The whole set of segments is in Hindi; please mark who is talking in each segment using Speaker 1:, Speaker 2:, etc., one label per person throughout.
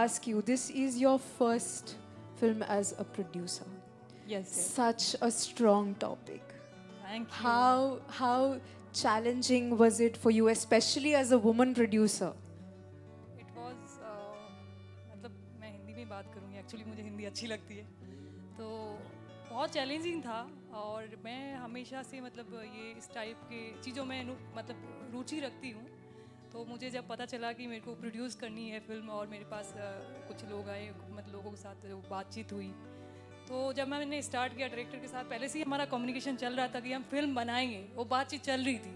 Speaker 1: ask you, this is your first film as a producer.
Speaker 2: Yes.
Speaker 1: Such a strong topic.
Speaker 2: Thank you.
Speaker 1: How challenging was it for you, especially as a woman producer?
Speaker 2: It was मतलब मैं हिंदी में बात करूँगी, एक्चुअली मुझे हिंदी अच्छी लगती है, तो बहुत चैलेंजिंग था। और मैं हमेशा से मतलब ये इस टाइप के चीज़ों में मतलब रुचि रखती हूँ। तो मुझे जब पता चला कि मेरे को प्रोड्यूस करनी है फिल्म और मेरे पास कुछ लोग आए, मतलब लोगों के साथ जो बातचीत हुई, तो जब मैंने स्टार्ट किया डायरेक्टर के साथ, पहले से ही हमारा कम्युनिकेशन चल रहा था कि हम फिल्म बनाएंगे, वो बातचीत चल रही थी।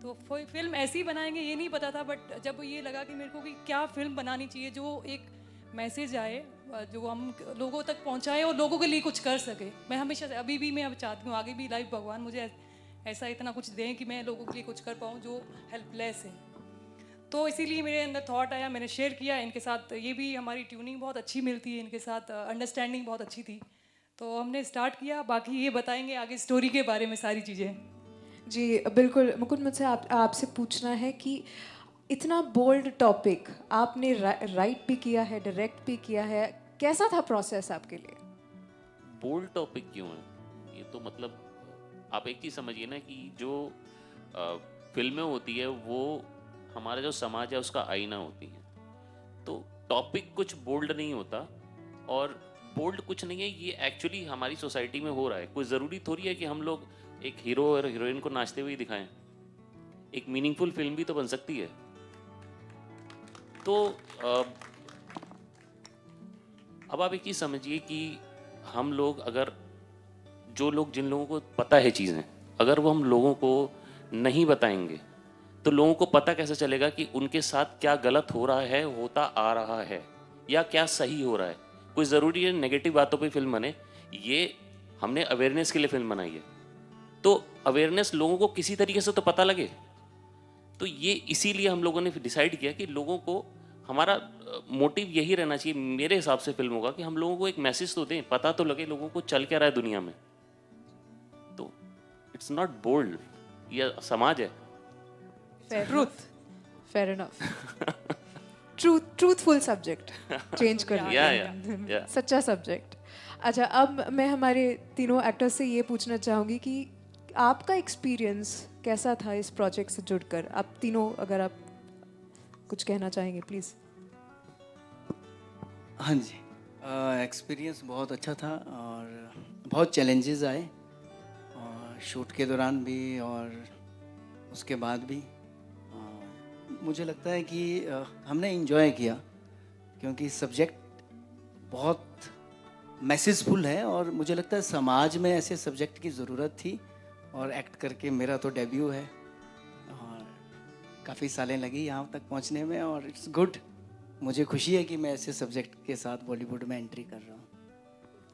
Speaker 2: तो फिल्म ऐसे ही बनाएंगे ये नहीं पता था, बट जब ये लगा कि मेरे को कि क्या फिल्म बनानी चाहिए जो एक मैसेज आए, जो हम लोगों तक पहुंचाए और लोगों के लिए कुछ कर सके। मैं हमेशा से, अभी भी मैं अब चाहती हूँ, आगे भी लाइफ भगवान मुझे ऐसा इतना कुछ दें कि मैं लोगों के लिए कुछ कर पाऊँ जो हेल्पलेस है। तो इसीलिए मेरे अंदर थॉट आया, मैंने शेयर किया इनके साथ। ये भी हमारी ट्यूनिंग बहुत अच्छी मिलती है इनके साथ, अंडरस्टैंडिंग बहुत अच्छी थी, तो हमने स्टार्ट किया। बाकी ये बताएंगे आगे स्टोरी के बारे में सारी चीज़ें।
Speaker 1: जी बिल्कुल। मुकुंद, मुझसे आपसे पूछना है कि इतना बोल्ड टॉपिक आपने राइट भी किया है, डायरेक्ट भी किया है, कैसा था प्रोसेस आपके लिए?
Speaker 3: बोल्ड टॉपिक क्यों है? ये तो मतलब आप एक चीज़ समझिए ना कि जो फिल्में होती है वो हमारा जो समाज है उसका आईना होती है। तो टॉपिक कुछ बोल्ड नहीं होता और बोल्ड कुछ नहीं है, ये एक्चुअली हमारी सोसाइटी में हो रहा है। कोई ज़रूरी थोड़ी है कि हम लोग एक हीरो और हीरोइन को नाचते हुए दिखाएं। एक मीनिंगफुल फिल्म भी तो बन सकती है। तो अब आप एक चीज़ समझिए कि हम लोग अगर जिन लोगों को पता है चीज़ें, अगर वो हम लोगों को नहीं बताएंगे तो लोगों को पता कैसे चलेगा कि उनके साथ क्या गलत हो रहा है, होता आ रहा है, या क्या सही हो रहा है। कोई ज़रूरी है नेगेटिव बातों पे फिल्म बने, ये हमने अवेयरनेस के लिए फिल्म बनाई है। तो अवेयरनेस लोगों को किसी तरीके से तो पता लगे। तो ये इसीलिए हम लोगों ने डिसाइड किया कि लोगों को, हमारा मोटिव यही रहना चाहिए मेरे हिसाब से फिल्मों का, कि हम लोगों को एक मैसेज तो दें, पता तो लगे लोगों को चल क्या रहा है दुनिया में। तो इट्स नॉट बोल्ड, ये समाज है।
Speaker 1: Fair enough. Truthful subject change कर
Speaker 3: या
Speaker 1: सच्चा सब्जेक्ट। अच्छा, अब मैं हमारे तीनों एक्टर्स से ये पूछना चाहूँगी कि आपका एक्सपीरियंस कैसा था इस प्रोजेक्ट से जुड़कर? आप तीनों अगर आप कुछ कहना चाहेंगे प्लीज़।
Speaker 4: हाँ जी, एक्सपीरियंस बहुत अच्छा था और बहुत चैलेंजेस आए, और शूट के दौरान भी और उसके बाद भी। मुझे लगता है कि हमने इन्जॉय किया, क्योंकि सब्जेक्ट बहुत मैसेजफुल है और मुझे लगता है समाज में ऐसे सब्जेक्ट की ज़रूरत थी। और एक्ट करके मेरा तो डेब्यू है और काफ़ी सालें लगी यहाँ तक पहुँचने में, और इट्स गुड। मुझे खुशी है कि मैं ऐसे सब्जेक्ट के साथ बॉलीवुड में एंट्री कर रहा हूँ।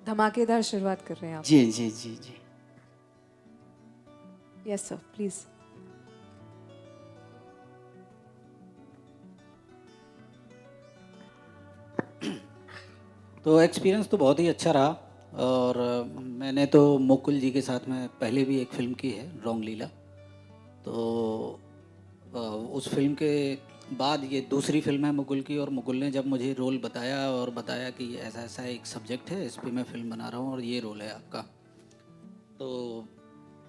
Speaker 1: धमाकेदार शुरुआत कर रहे हैं आप।
Speaker 4: जी जी जी जी।
Speaker 1: Yes sir, please.
Speaker 5: तो एक्सपीरियंस तो बहुत ही अच्छा रहा। और मैंने तो मुकुल जी के साथ में पहले भी एक फ़िल्म की है, रॉन्ग लीला। तो उस फिल्म के बाद ये दूसरी फिल्म है मुकुल की, और मुकुल ने जब मुझे रोल बताया और बताया कि ऐसा ऐसा एक सब्जेक्ट है, इस पर मैं फ़िल्म बना रहा हूँ और ये रोल है आपका, तो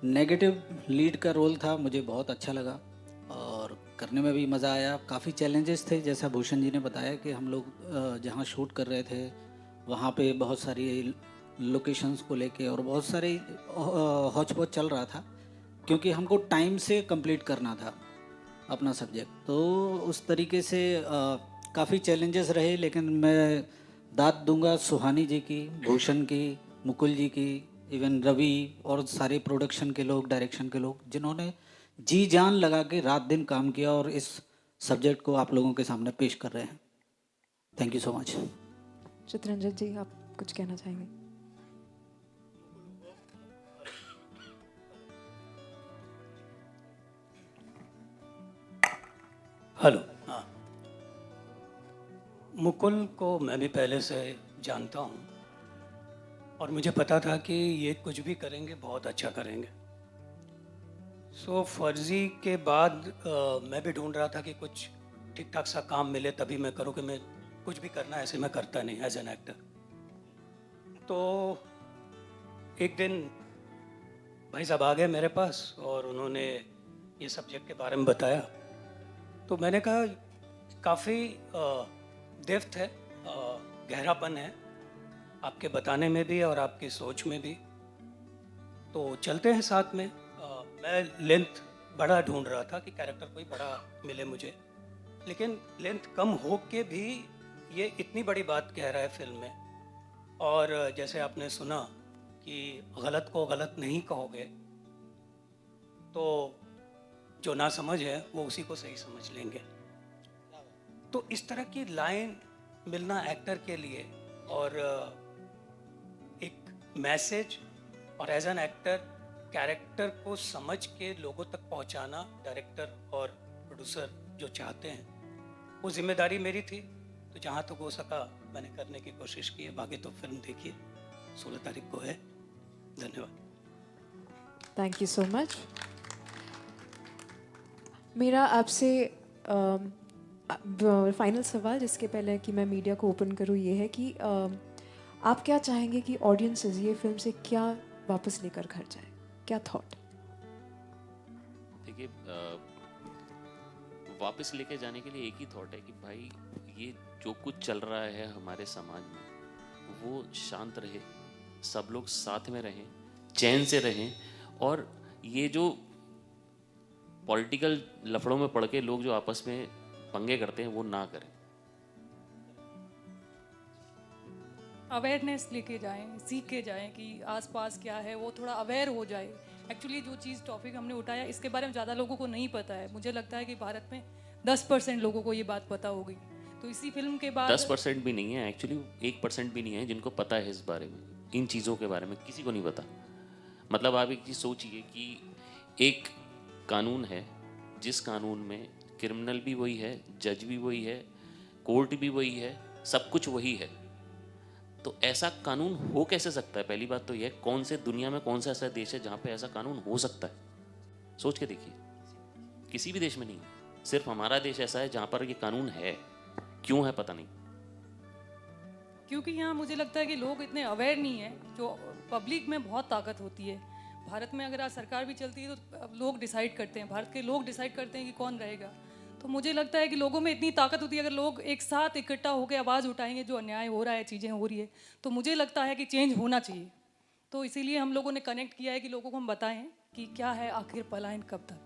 Speaker 5: नेगेटिव लीड का रोल था। मुझे बहुत अच्छा लगा और करने में भी मज़ा आया। काफ़ी चैलेंजेस थे, जैसा भूषण जी ने बताया कि हम लोग जहाँ शूट कर रहे थे वहाँ पे बहुत सारी लोकेशंस को लेके और बहुत सारे हौच पौच चल रहा था, क्योंकि हमको टाइम से कंप्लीट करना था अपना सब्जेक्ट। तो उस तरीके से काफ़ी चैलेंजेस रहे, लेकिन मैं दाद दूंगा सुहानी जी की, भूषण की, मुकुल जी की, इवन रवि और सारे प्रोडक्शन के लोग, डायरेक्शन के लोग, जिन्होंने जी जान लगा के रात दिन काम किया और इस सब्जेक्ट को आप लोगों के सामने पेश कर रहे हैं। Thank you so much.
Speaker 1: Chitranjan ji, आप कुछ कहना चाहेंगे?
Speaker 6: हेलो। हाँ, मुकुल को मैं भी पहले से जानता हूँ और मुझे पता था कि ये कुछ भी करेंगे बहुत अच्छा करेंगे। सो फर्जी के बाद मैं भी ढूंढ रहा था कि कुछ ठीक ठाक सा काम मिले तभी मैं करूँ, कि मैं कुछ भी करना ऐसे मैं करता नहीं एज एन एक्टर। तो एक दिन भाई साहब आ गए मेरे पास और उन्होंने ये सब्जेक्ट के बारे में बताया। तो मैंने कहा काफ़ी डेप्थ है, गहरापन है आपके बताने में भी और आपकी सोच में भी, तो चलते हैं साथ में। मैं लेंथ बड़ा ढूंढ रहा था कि कैरेक्टर कोई बड़ा मिले मुझे, लेकिन लेंथ कम हो के भी ये इतनी बड़ी बात कह रहा है फिल्म में। और जैसे आपने सुना कि गलत को गलत नहीं कहोगे तो जो ना समझ है वो उसी को सही समझ लेंगे। तो इस तरह की लाइन मिलना एक्टर के लिए और एक मैसेज और एज एन एक्टर कैरेक्टर को समझ के लोगों तक पहुंचाना डायरेक्टर और प्रोड्यूसर जो चाहते हैं, वो जिम्मेदारी मेरी थी। तो जहाँ तक हो सका मैंने करने की कोशिश की है। बाकी तो फिल्म देखिए, 16 तारीख को है। धन्यवाद।
Speaker 1: Thank you so much. मेरा आपसे फाइनल सवाल, जिसके पहले कि मैं मीडिया को ओपन करूँ, ये है कि आप क्या चाहेंगे कि ऑडियंसेस ये फिल्म से क्या वापस लेकर घर जाए? क्या थॉट?
Speaker 3: देखिए, वापस लेके जाने के लिए एक ही थॉट है कि भाई ये जो कुछ चल रहा है हमारे समाज में वो शांत रहे, सब लोग साथ में रहें, चैन से रहें, और ये जो पॉलिटिकल लफड़ों में पड़ के लोग जो आपस में पंगे करते हैं वो ना करें।
Speaker 2: अवेयरनेस लेके जाएं, सीख के जाएं कि आसपास क्या है, वो थोड़ा अवेयर हो जाए। एक्चुअली जो चीज़ टॉपिक हमने उठाया इसके बारे में ज़्यादा लोगों को नहीं पता है। मुझे लगता है कि भारत में 10% लोगों को ये बात पता होगी। तो इसी फिल्म के बाद
Speaker 3: 10% भी नहीं है, एक्चुअली 1% भी नहीं है जिनको पता है इस बारे में, इन चीज़ों के बारे में किसी को नहीं पता। मतलब आप एक चीज़ सोचिए कि एक कानून है जिस कानून में क्रिमिनल भी वही है, जज भी वही है, कोर्ट भी वही है, सब कुछ वही है। तो ऐसा कानून हो कैसे सकता है? पहली बात तो यह, कौन से दुनिया में कौन सा ऐसा देश है जहाँ पे ऐसा कानून हो सकता है? सोच के देखिए, किसी भी देश में नहीं, सिर्फ हमारा देश ऐसा है जहाँ पर ये कानून है। क्यों है पता नहीं।
Speaker 2: क्योंकि यहाँ मुझे लगता है कि लोग इतने अवेयर नहीं है। जो पब्लिक में बहुत ताकत होती है। भारत में अगर आज सरकार भी चलती है तो लोग डिसाइड करते हैं, भारत के लोग डिसाइड करते हैं कि कौन रहेगा। तो मुझे लगता है कि लोगों में इतनी ताकत होती है, अगर लोग एक साथ इकट्ठा होकर आवाज़ उठाएंगे, जो अन्याय हो रहा है, चीज़ें हो रही है, तो मुझे लगता है कि चेंज होना चाहिए। तो इसीलिए हम लोगों ने कनेक्ट किया है कि लोगों को हम बताएं कि क्या है आखिर पलायन कब तक।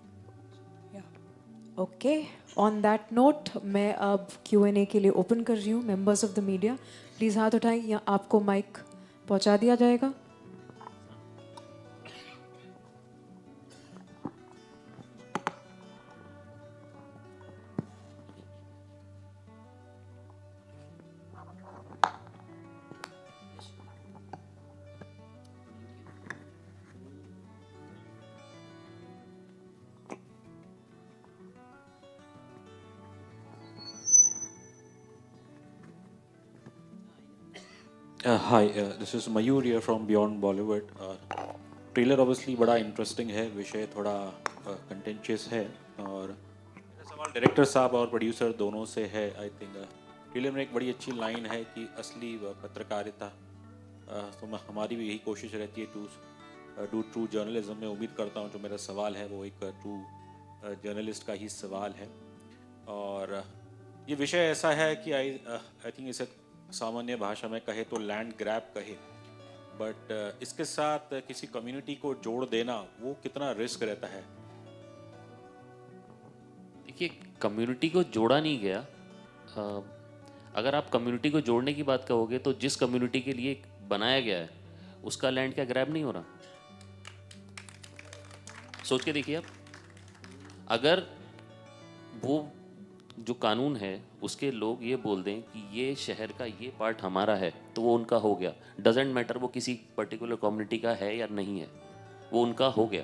Speaker 1: ओके, ऑन दैट नोट मैं अब Q&A के लिए ओपन कर रही हूँ। Members of the media please हाथ उठाएं, या आपको माइक पहुँचा दिया जाएगा।
Speaker 7: Hi, this is Mayur here from Beyond Bollywood. Trailer obviously बड़ा इंटरेस्टिंग है, विषय थोड़ा कंटेंशियस है, और मेरा सवाल डायरेक्टर साहब और प्रोड्यूसर दोनों से है। आई थिंक ट्रेलर में एक बड़ी अच्छी लाइन है कि असली पत्रकारिता, तो हमारी भी यही कोशिश रहती है टू डू ट्रू जर्नलिज्म। मैं उम्मीद करता हूँ जो मेरा सवाल है वो एक ट्रू जर्नलिस्ट का ही सवाल है। और ये विषय ऐसा है कि आई थिंक इसे सामान्य भाषा में कहे तो लैंड ग्रैब कहे, बट इसके साथ किसी कम्युनिटी को जोड़ देना वो कितना रिस्क रहता है?
Speaker 3: देखिए, कम्युनिटी को जोड़ा नहीं गया। अगर आप कम्युनिटी को जोड़ने की बात कहोगे तो जिस कम्युनिटी के लिए बनाया गया है उसका लैंड क्या ग्रैब नहीं हो रहा? सोच के देखिए आप, अगर वो जो कानून है उसके लोग ये बोल दें कि ये शहर का ये पार्ट हमारा है, तो वो उनका हो गया। डजेंट मैटर वो किसी पर्टिकुलर कम्युनिटी का है या नहीं है, वो उनका हो गया।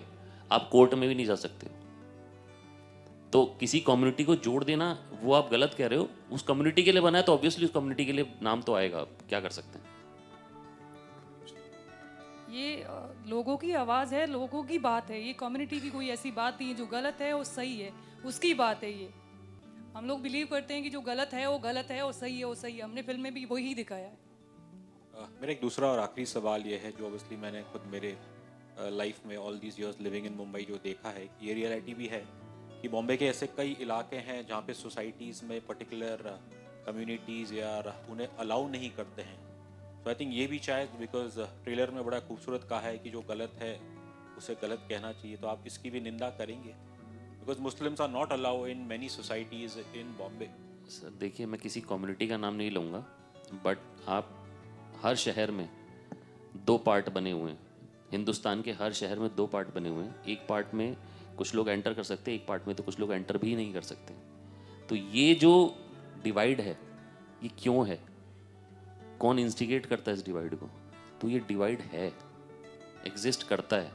Speaker 3: आप कोर्ट में भी नहीं जा सकते। तो किसी कम्युनिटी को जोड़ देना वो आप गलत कह रहे हो। उस कम्युनिटी के लिए बना है तो ऑब्वियसली उस कम्युनिटी के लिए नाम तो आएगा, आप क्या कर सकते हैं।
Speaker 2: ये लोगों की आवाज़ है, लोगों की बात है। ये कम्युनिटी की कोई ऐसी बात नहीं है जो गलत है और सही है, उसकी बात है ये। हम लोग बिलीव करते हैं कि जो गलत है वो गलत है और सही है वो सही है। हमने फिल्म में भी वही दिखाया है।
Speaker 7: मेरा एक दूसरा और आखिरी सवाल ये है, जो ऑब्वियसली मैंने खुद मेरे लाइफ में all these years living in Mumbai जो देखा है, ये रियलिटी भी है कि बॉम्बे के ऐसे कई इलाके हैं जहाँ पे सोसाइटीज़ में पर्टिकुलर कम्युनिटीज़ या उन्हें अलाउ नहीं करते हैं। तो आई थिंक ये भी शायद बिकॉज ट्रेलर में बड़ा खूबसूरत कहा है कि जो गलत है उसे गलत कहना चाहिए, तो आप इसकी भी निंदा करेंगे? Because Muslims are not allow in many societies in Bombay.
Speaker 3: Sir देखिए, मैं किसी कम्युनिटी का नाम नहीं लूँगा, बट आप हर शहर में 2 पार्ट बने हुए हैं। हिंदुस्तान के हर शहर में 2 पार्ट बने हुए हैं। एक पार्ट में कुछ लोग एंटर कर सकते हैं, एक पार्ट में तो कुछ लोग एंटर भी नहीं कर सकते। तो ये जो डिवाइड है ये क्यों है? कौन इंस्टिगेट करता है इस डिवाइड को? तो ये डिवाइड है, एग्जिस्ट करता है।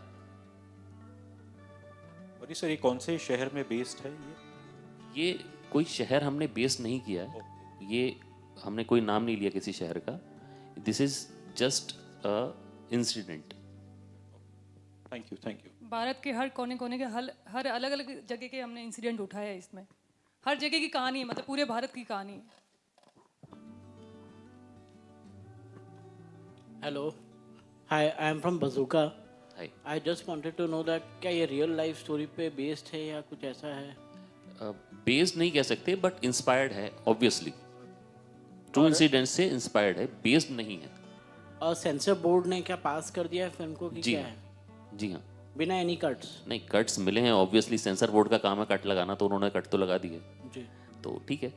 Speaker 7: और सर ये कौन से शहर में बेस्ड है
Speaker 3: ये कोई शहर हमने बेस नहीं किया है, ये हमने कोई नाम नहीं लिया किसी शहर का। This is just a incident.
Speaker 7: Thank you.
Speaker 2: Bharat के हर कोने कोने के हर अलग अलग जगह के हमने इंसिडेंट उठाया है इसमें। हर जगह की कहानी है, मतलब पूरे भारत की कहानी है।
Speaker 8: Hello, hi, I am from बजूका।
Speaker 3: Hi.
Speaker 8: I just wanted to know that क्या ये रियल लाइफ स्टोरी पे बेस्ड है या कुछ ऐसा है?
Speaker 3: बेस्ड नहीं कह सकते, बट इंस्पायर्ड है ऑब्वियसली। ट्रू इंसिडेंट से इंस्पायर्ड है, बेस्ड नहीं है।
Speaker 8: और सेंसर बोर्ड ने क्या पास कर दिया है फिल्म को कि
Speaker 3: जी
Speaker 8: क्या
Speaker 3: हाँ,
Speaker 8: है?
Speaker 3: जी हाँ।
Speaker 8: बिना एनी कट्स?
Speaker 3: नहीं, कट्स मिले हैं ऑब्वियसली, सेंसर बोर्ड का काम है कट लगाना, तो उन्होंने कट तो लगा दिए,
Speaker 8: जी।
Speaker 3: तो ठीक है।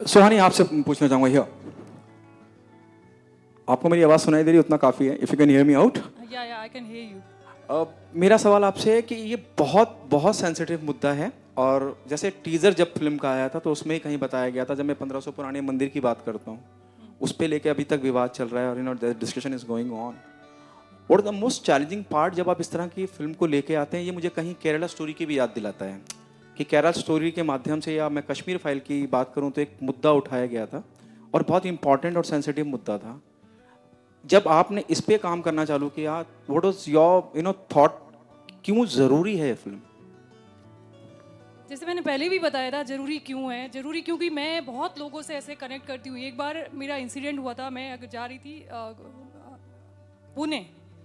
Speaker 9: सुहानी, आपसे पूछना चाहूँगा हियर, आपको मेरी आवाज़ सुनाई दे रही है? उतना काफ़ी है। If you can hear me out.
Speaker 2: या आई कैन हियर यू।
Speaker 9: मेरा सवाल आपसे है कि ये बहुत बहुत सेंसिटिव मुद्दा है, और जैसे टीज़र जब फिल्म का आया था तो उसमें ही कहीं बताया गया था, जब मैं 1500 पुराने मंदिर की बात करता हूँ, उस पे लेके अभी तक विवाद चल रहा है, और डिस्कशन इज गोइंग ऑन। और द मोस्ट चैलेंजिंग पार्ट जब आप इस तरह की फिल्म को लेके आते हैं, ये मुझे कहीं केरला स्टोरी की भी याद दिलाता है कि केरला स्टोरी के माध्यम से, या मैं कश्मीर फाइल की बात करूँ तो एक मुद्दा उठाया गया था और बहुत इंपॉर्टेंट और सेंसिटिव मुद्दा था। जब आपने इस पे काम करना चालू किया, व्हाट वाज योर थॉट, क्यों ज़रूरी है ये फिल्म?
Speaker 2: जैसे मैंने पहले भी बताया था, ज़रूरी क्यों है? ज़रूरी क्योंकि मैं बहुत लोगों से ऐसे कनेक्ट करती हूँ। एक बार मेरा इंसिडेंट हुआ था, मैं अगर जा रही थी पुणे,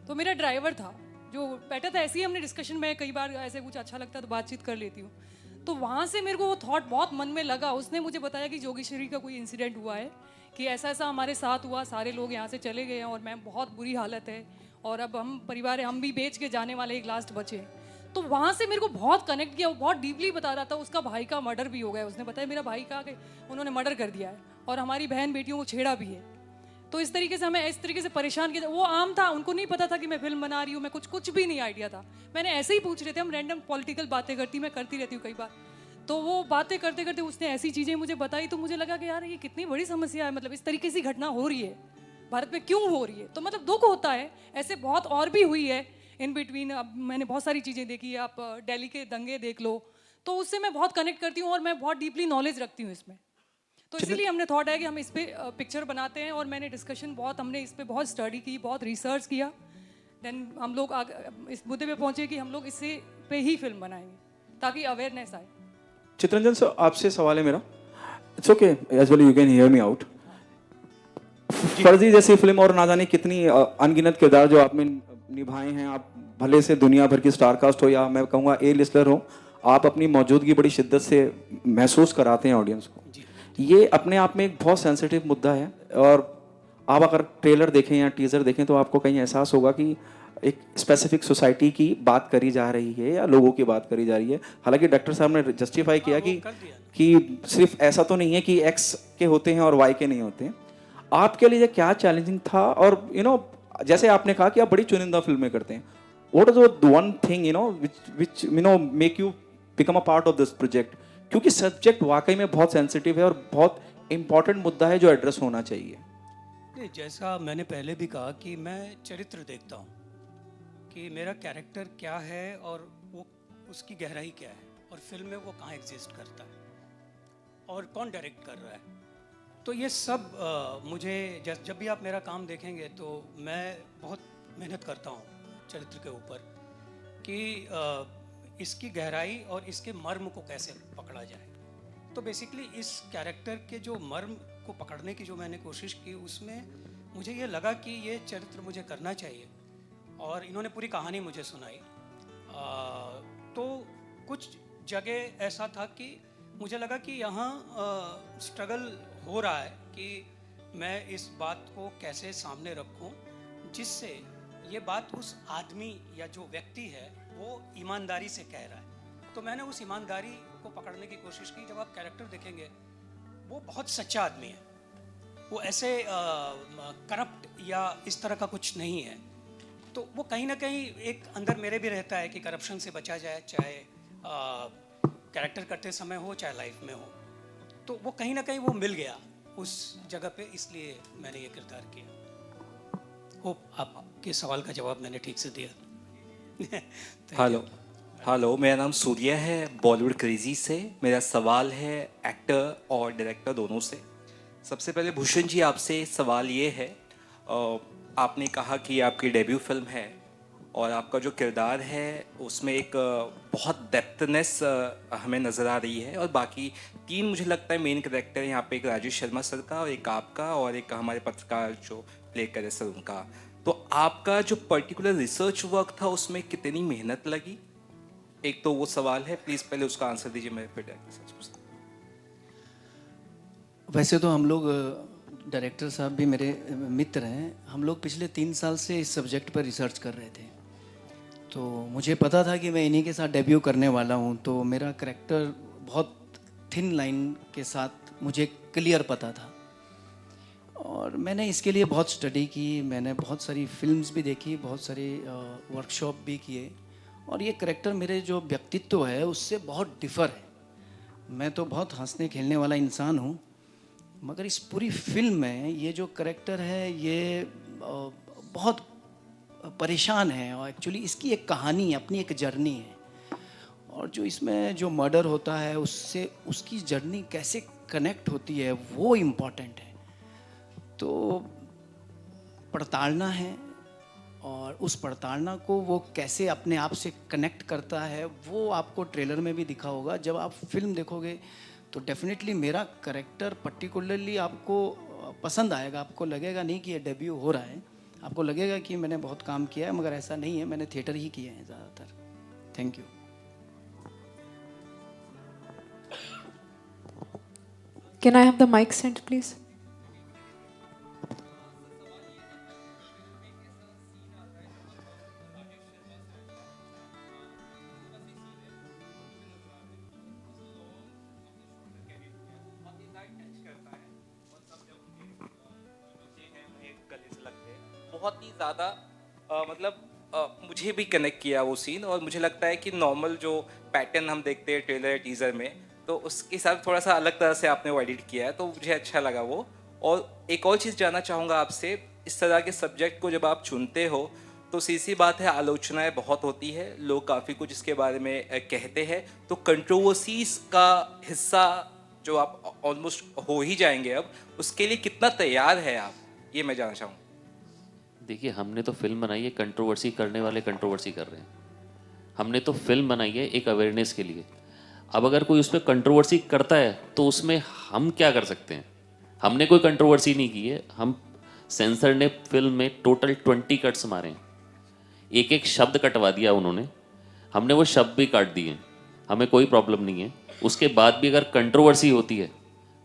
Speaker 2: तो मेरा ड्राइवर था जो बैठा था। ऐसे ही हमने डिस्कशन में कई बार ऐसे कुछ अच्छा लगता है तो बातचीत कर लेती हूँ, तो वहाँ से मेरे को वो थॉट बहुत मन में लगा। उसने मुझे बताया कि जोगेश्वरी का कोई इंसिडेंट हुआ है, कि ऐसा ऐसा हमारे साथ हुआ, सारे लोग यहाँ से चले गए हैं और मैं बहुत बुरी हालत है, और अब हम परिवार है, हम भी बेच के जाने वाले, एक लास्ट बचे। तो वहाँ से मेरे को बहुत कनेक्ट किया। वो बहुत डीपली बता रहा था, उसका भाई का मर्डर भी हो गया। उसने बताया मेरा भाई का कि उन्होंने मर्डर कर दिया है और हमारी बहन बेटियों को छेड़ा भी है। तो इस तरीके से हमें इस तरीके से परेशान किया। वो आम था, उनको नहीं पता था कि मैं फिल्म बना रही हूँ, मैं कुछ भी नहीं आइडिया था। मैंने ऐसे ही पूछ रहे थे, हम रैंडम पॉलिटिकल बातें मैं करती रहती हूँ कई बार। तो वो बातें करते करते उसने ऐसी चीज़ें मुझे बताई, तो मुझे लगा कि यार ये कितनी बड़ी समस्या है, मतलब इस तरीके से घटना हो रही है भारत में, क्यों हो रही है? तो मतलब दुख होता है। ऐसे बहुत और भी हुई है इन बिटवीन। अब मैंने बहुत सारी चीज़ें देखी है, आप दिल्ली के दंगे देख लो, तो उससे मैं बहुत कनेक्ट करती हूँ और मैं बहुत डीपली नॉलेज रखती हूँ इसमें। तो इसीलिए हमने थॉट है कि हम इस पे पिक्चर बनाते हैं, और मैंने डिस्कशन बहुत, हमने इस पे बहुत स्टडी की, बहुत रिसर्च किया। देन हम लोग इस मुद्दे पे पहुंचे कि हम लोग इसे पे ही फिल्म बनाएंगे ताकि अवेयरनेस आए।
Speaker 9: चित्रंजन सर, आपसे सवाल है मेरा। It's okay, as well you can hear me out. Farzi जैसी फिल्म और ना जाने कितनी अनगिनत किरदार जो आपने निभाए हैं, आप भले से दुनिया भर की स्टार कास्ट हो या मैं कहूँगा ए लिस्टर हो, आप अपनी मौजूदगी बड़ी शिद्दत से महसूस कराते हैं ऑडियंस को। ये अपने आप में एक बहुत सेंसिटिव मुद्दा है, और आप अगर ट्रेलर देखें या टीज़र देखें तो आपको कहीं एहसास होगा कि एक स्पेसिफिक सोसाइटी की बात करी जा रही है या लोगों की बात करी जा रही है। हालांकि डॉक्टर साहब ने जस्टिफाई किया कि सिर्फ ऐसा तो नहीं है कि एक्स के होते हैं और वाई के नहीं होते। आपके लिए क्या चैलेंजिंग था? और जैसे आपने कहा कि आप बड़ी चुनिंदा फिल्में करते हैं, what is the one thing which make you become a part of this project? क्योंकि सब्जेक्ट वाकई में बहुत सेंसिटिव है और बहुत इंपॉर्टेंट मुद्दा है जो एड्रेस होना चाहिए।
Speaker 6: नहीं, जैसा मैंने पहले भी कहा कि मैं चरित्र देखता हूँ कि मेरा कैरेक्टर क्या है और वो उसकी गहराई क्या है, और फिल्म में वो कहाँ एग्जिस्ट करता है और कौन डायरेक्ट कर रहा है। तो ये सब मुझे जब भी आप मेरा काम देखेंगे तो मैं बहुत मेहनत करता हूँ चरित्र के ऊपर। कि इसकी गहराई और इसके मर्म को कैसे पकड़ा जाए। तो बेसिकली इस कैरेक्टर के जो मर्म को पकड़ने की जो मैंने कोशिश की, उसमें मुझे ये लगा कि ये चरित्र मुझे करना चाहिए, और इन्होंने पूरी कहानी मुझे सुनाई। तो कुछ जगह ऐसा था कि मुझे लगा कि यहाँ स्ट्रगल हो रहा है कि मैं इस बात को कैसे सामने रखूं जिससे ये बात उस आदमी या जो व्यक्ति है वो ईमानदारी से कह रहा है। तो मैंने उस ईमानदारी को पकड़ने की कोशिश की। जब आप कैरेक्टर देखेंगे, वो बहुत सच्चा आदमी है, वो ऐसे करप्ट या इस तरह का कुछ नहीं है। तो वो कहीं ना कहीं एक अंदर मेरे भी रहता है कि करप्शन से बचा जाए, चाहे कैरेक्टर करते समय हो चाहे लाइफ में हो। तो वो कहीं ना कहीं वो मिल गया उस जगह पे, इसलिए मैंने ये किरदार किया। होप आपके सवाल का जवाब मैंने ठीक से दिया।
Speaker 10: हेलो, मेरा नाम सूर्य है, बॉलीवुड क्रेजी से। मेरा सवाल है एक्टर और डायरेक्टर दोनों से। सबसे पहले भूषण जी, आपसे सवाल ये है, आपने कहा कि आपकी डेब्यू फिल्म है और आपका जो किरदार है उसमें एक बहुत डेप्थनेस हमें नज़र आ रही है, और बाकी 3 मुझे लगता है मेन कैरेक्टर यहाँ पे, एक राजेश शर्मा सर का और एक आपका और एक हमारे पत्रकार जो प्ले करे सर उनका। तो आपका जो पर्टिकुलर रिसर्च वर्क था उसमें कितनी मेहनत लगी, एक तो वो सवाल है। प्लीज़ पहले उसका आंसर दीजिए, मैं फिर
Speaker 4: वैसे तो हम लोग, डायरेक्टर साहब भी मेरे मित्र हैं, हम लोग पिछले 3 साल से इस सब्जेक्ट पर रिसर्च कर रहे थे। तो मुझे पता था कि मैं इन्हीं के साथ डेब्यू करने वाला हूँ, तो मेरा करैक्टर बहुत थिन लाइन के साथ मुझे क्लियर पता था, और मैंने इसके लिए बहुत स्टडी की। मैंने बहुत सारी फिल्म्स भी देखी, बहुत सारी वर्कशॉप भी किए, और ये करैक्टर मेरे जो व्यक्तित्व है उससे बहुत डिफ़र है। मैं तो बहुत हंसने खेलने वाला इंसान हूँ, मगर इस पूरी फिल्म में ये जो करैक्टर है ये बहुत परेशान है, और एक्चुअली इसकी एक कहानी, अपनी एक जर्नी है, और जो इसमें जो मर्डर होता है उससे उसकी जर्नी कैसे कनेक्ट होती है वो इम्पॉर्टेंट है। तो पड़तालना है, और उस पड़तालना को वो कैसे अपने आप से कनेक्ट करता है वो आपको ट्रेलर में भी दिखा होगा। जब आप फिल्म देखोगे तो डेफिनेटली मेरा करैक्टर पर्टिकुलरली आपको पसंद आएगा। आपको लगेगा नहीं कि ये डेब्यू हो रहा है, आपको लगेगा कि मैंने बहुत काम किया है, मगर ऐसा नहीं है, मैंने थिएटर ही किए हैं ज़्यादातर। Thank you.
Speaker 1: Can I have the mic sent, please?
Speaker 10: बहुत ही ज़्यादा मुझे भी कनेक्ट किया वो सीन, और मुझे लगता है कि नॉर्मल जो पैटर्न हम देखते हैं ट्रेलर टीज़र में, तो उसके साथ थोड़ा सा अलग तरह से आपने वो एडिट किया है, तो मुझे अच्छा लगा वो। और एक और चीज़ जानना चाहूँगा आपसे, इस तरह के सब्जेक्ट को जब आप चुनते हो तो सी बात है, आलोचनाएं बहुत होती है, लोग काफ़ी कुछ इसके बारे में कहते हैं, तो कंट्रोवर्सीज का हिस्सा जो आप ऑलमोस्ट हो ही जाएंगे अब, उसके लिए कितना तैयार है आप, ये मैं जानना चाहूँगा।
Speaker 3: देखिए, हमने तो फिल्म बनाई है, कंट्रोवर्सी करने वाले कंट्रोवर्सी कर रहे हैं। हमने तो फिल्म बनाई है एक अवेयरनेस के लिए। अब अगर कोई उस पर कंट्रोवर्सी करता है तो उसमें हम क्या कर सकते हैं? हमने कोई कंट्रोवर्सी नहीं की है। हम सेंसर ने फिल्म में टोटल 20 कट्स मारे हैं, एक एक शब्द कटवा दिया उन्होंने, हमने वो शब्द भी काट दिए, हमें कोई प्रॉब्लम नहीं है। उसके बाद भी अगर कंट्रोवर्सी होती है,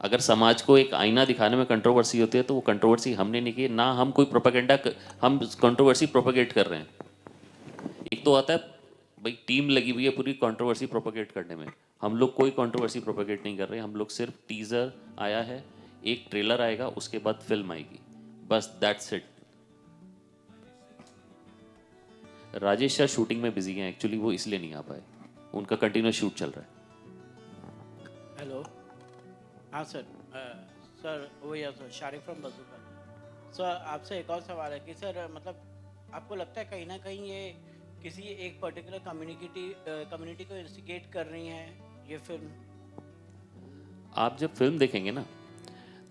Speaker 3: अगर समाज को एक आईना दिखाने में कंट्रोवर्सी होती है, तो वो कंट्रोवर्सी हमने नहीं की ना। हम कोई प्रोपेगेंडा, हम कंट्रोवर्सी प्रोपेगेट कर रहे हैं। एक तो आता है भाई टीम लगी हुई है पूरी कंट्रोवर्सी प्रोपेगेट करने में, हम लोग कोई कंट्रोवर्सी प्रोपेगेट नहीं कर रहे हैं। हम लोग सिर्फ टीज़र आया है, एक ट्रेलर आएगा, उसके बाद फिल्म आएगी, बस that's it. Rajesh sir shooting में बिजी हैं एक्चुअली, वो इसलिए नहीं आ पाए, उनका कंटिन्यूस शूट चल रहा है।
Speaker 8: हेलो, हाँ सर, सर वही है सर, शारिक फ्रॉम बजूका। सर आपसे एक और सवाल है कि सर मतलब आपको लगता है कहीं ना कहीं ये किसी एक पर्टिकुलर कम्युनिटी को इंस्टिगेट कर रही हैं ये फिल्म?
Speaker 3: आप जब फिल्म देखेंगे ना,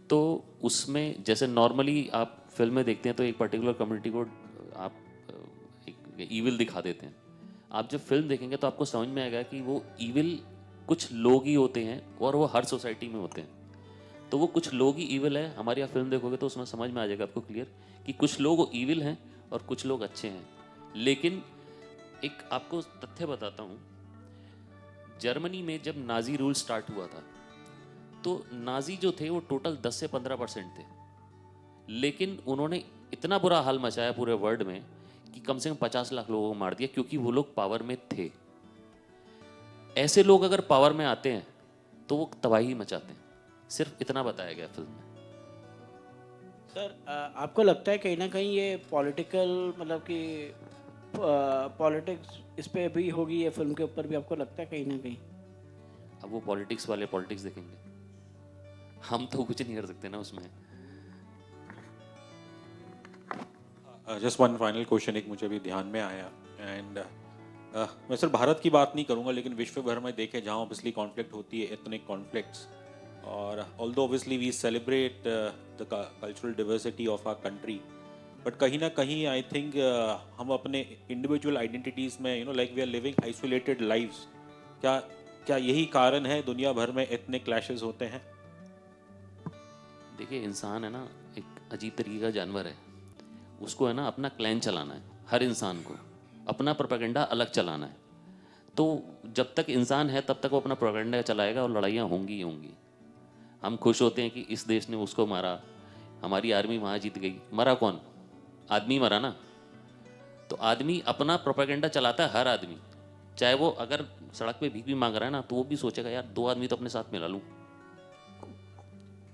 Speaker 3: तो उसमें जैसे नॉर्मली आप फिल्म में देखते हैं तो एक पर्टिकुलर कम्युनिटी को आप एक ईविल दिखा देते हैं। आप जब फिल्म देखेंगे तो आपको समझ में आएगा कि वो ईविल कुछ लोग ही होते हैं और वो हर सोसाइटी में होते हैं। तो वो कुछ लोग ही ईविल है। हमारी आप फिल्म देखोगे तो उसमें समझ में आ जाएगा आपको क्लियर कि कुछ लोग ईविल हैं और कुछ लोग अच्छे हैं। लेकिन एक आपको तथ्य बताता हूँ, जर्मनी में जब नाजी रूल स्टार्ट हुआ था तो नाजी जो थे वो टोटल 10 से 15% थे, लेकिन उन्होंने इतना बुरा हाल मचाया पूरे वर्ल्ड में कि कम से कम 50 लाख लोगों को मार दिया, क्योंकि वो लोग पावर में थे। ऐसे लोग अगर पावर में आते हैं तो वो तबाही मचाते हैं। सिर्फ इतना बताया गया फिल्म में।
Speaker 8: सर आपको लगता है कहीं ना कहीं ये पॉलिटिकल मतलब कि पॉलिटिक्स इस पे भी होगी, ये फिल्म के ऊपर भी आपको लगता है कहीं ना कहीं?
Speaker 3: अब वो पॉलिटिक्स वाले पॉलिटिक्स देखेंगे, हम तो कुछ नहीं कर सकते ना उसमें।
Speaker 7: जस्ट वन फाइनल क्वेश्चन एक मुझे भी ध्यान में आया, एंड मैं सिर्फ भारत की बात नहीं करूंगा लेकिन विश्व भर में देखे जहाँ ऑब्वियसली कॉन्फ्लिक्ट होती है, एथनिक कॉन्फ्लिक्ट्स, और although obviously we celebrate the cultural diversity of our country, but कहीं ना कहीं आई थिंक हम अपने इंडिविजुअल आइडेंटिटीज़ में like we are living isolated lives. क्या यही कारण है दुनिया भर में एथनिक क्लैशेस होते हैं?
Speaker 3: देखिए, इंसान है ना एक अजीब तरीके का जानवर है। उसको है ना अपना क्लैन चलाना है, हर इंसान को अपना प्रोपेगेंडा अलग चलाना है। तो जब तक इंसान है तब तक वो अपना प्रोपेगेंडा चलाएगा और लड़ाइयाँ होंगी ही होंगी। हम खुश होते हैं कि इस देश ने उसको मारा, हमारी आर्मी वहाँ जीत गई। मरा कौन? आदमी मरा ना। तो आदमी अपना प्रोपेगेंडा चलाता है, हर आदमी, चाहे वो अगर सड़क पे भीख भी मांग रहा है ना तो वो भी सोचेगा यार 2 आदमी तो अपने साथ मिला लूँ।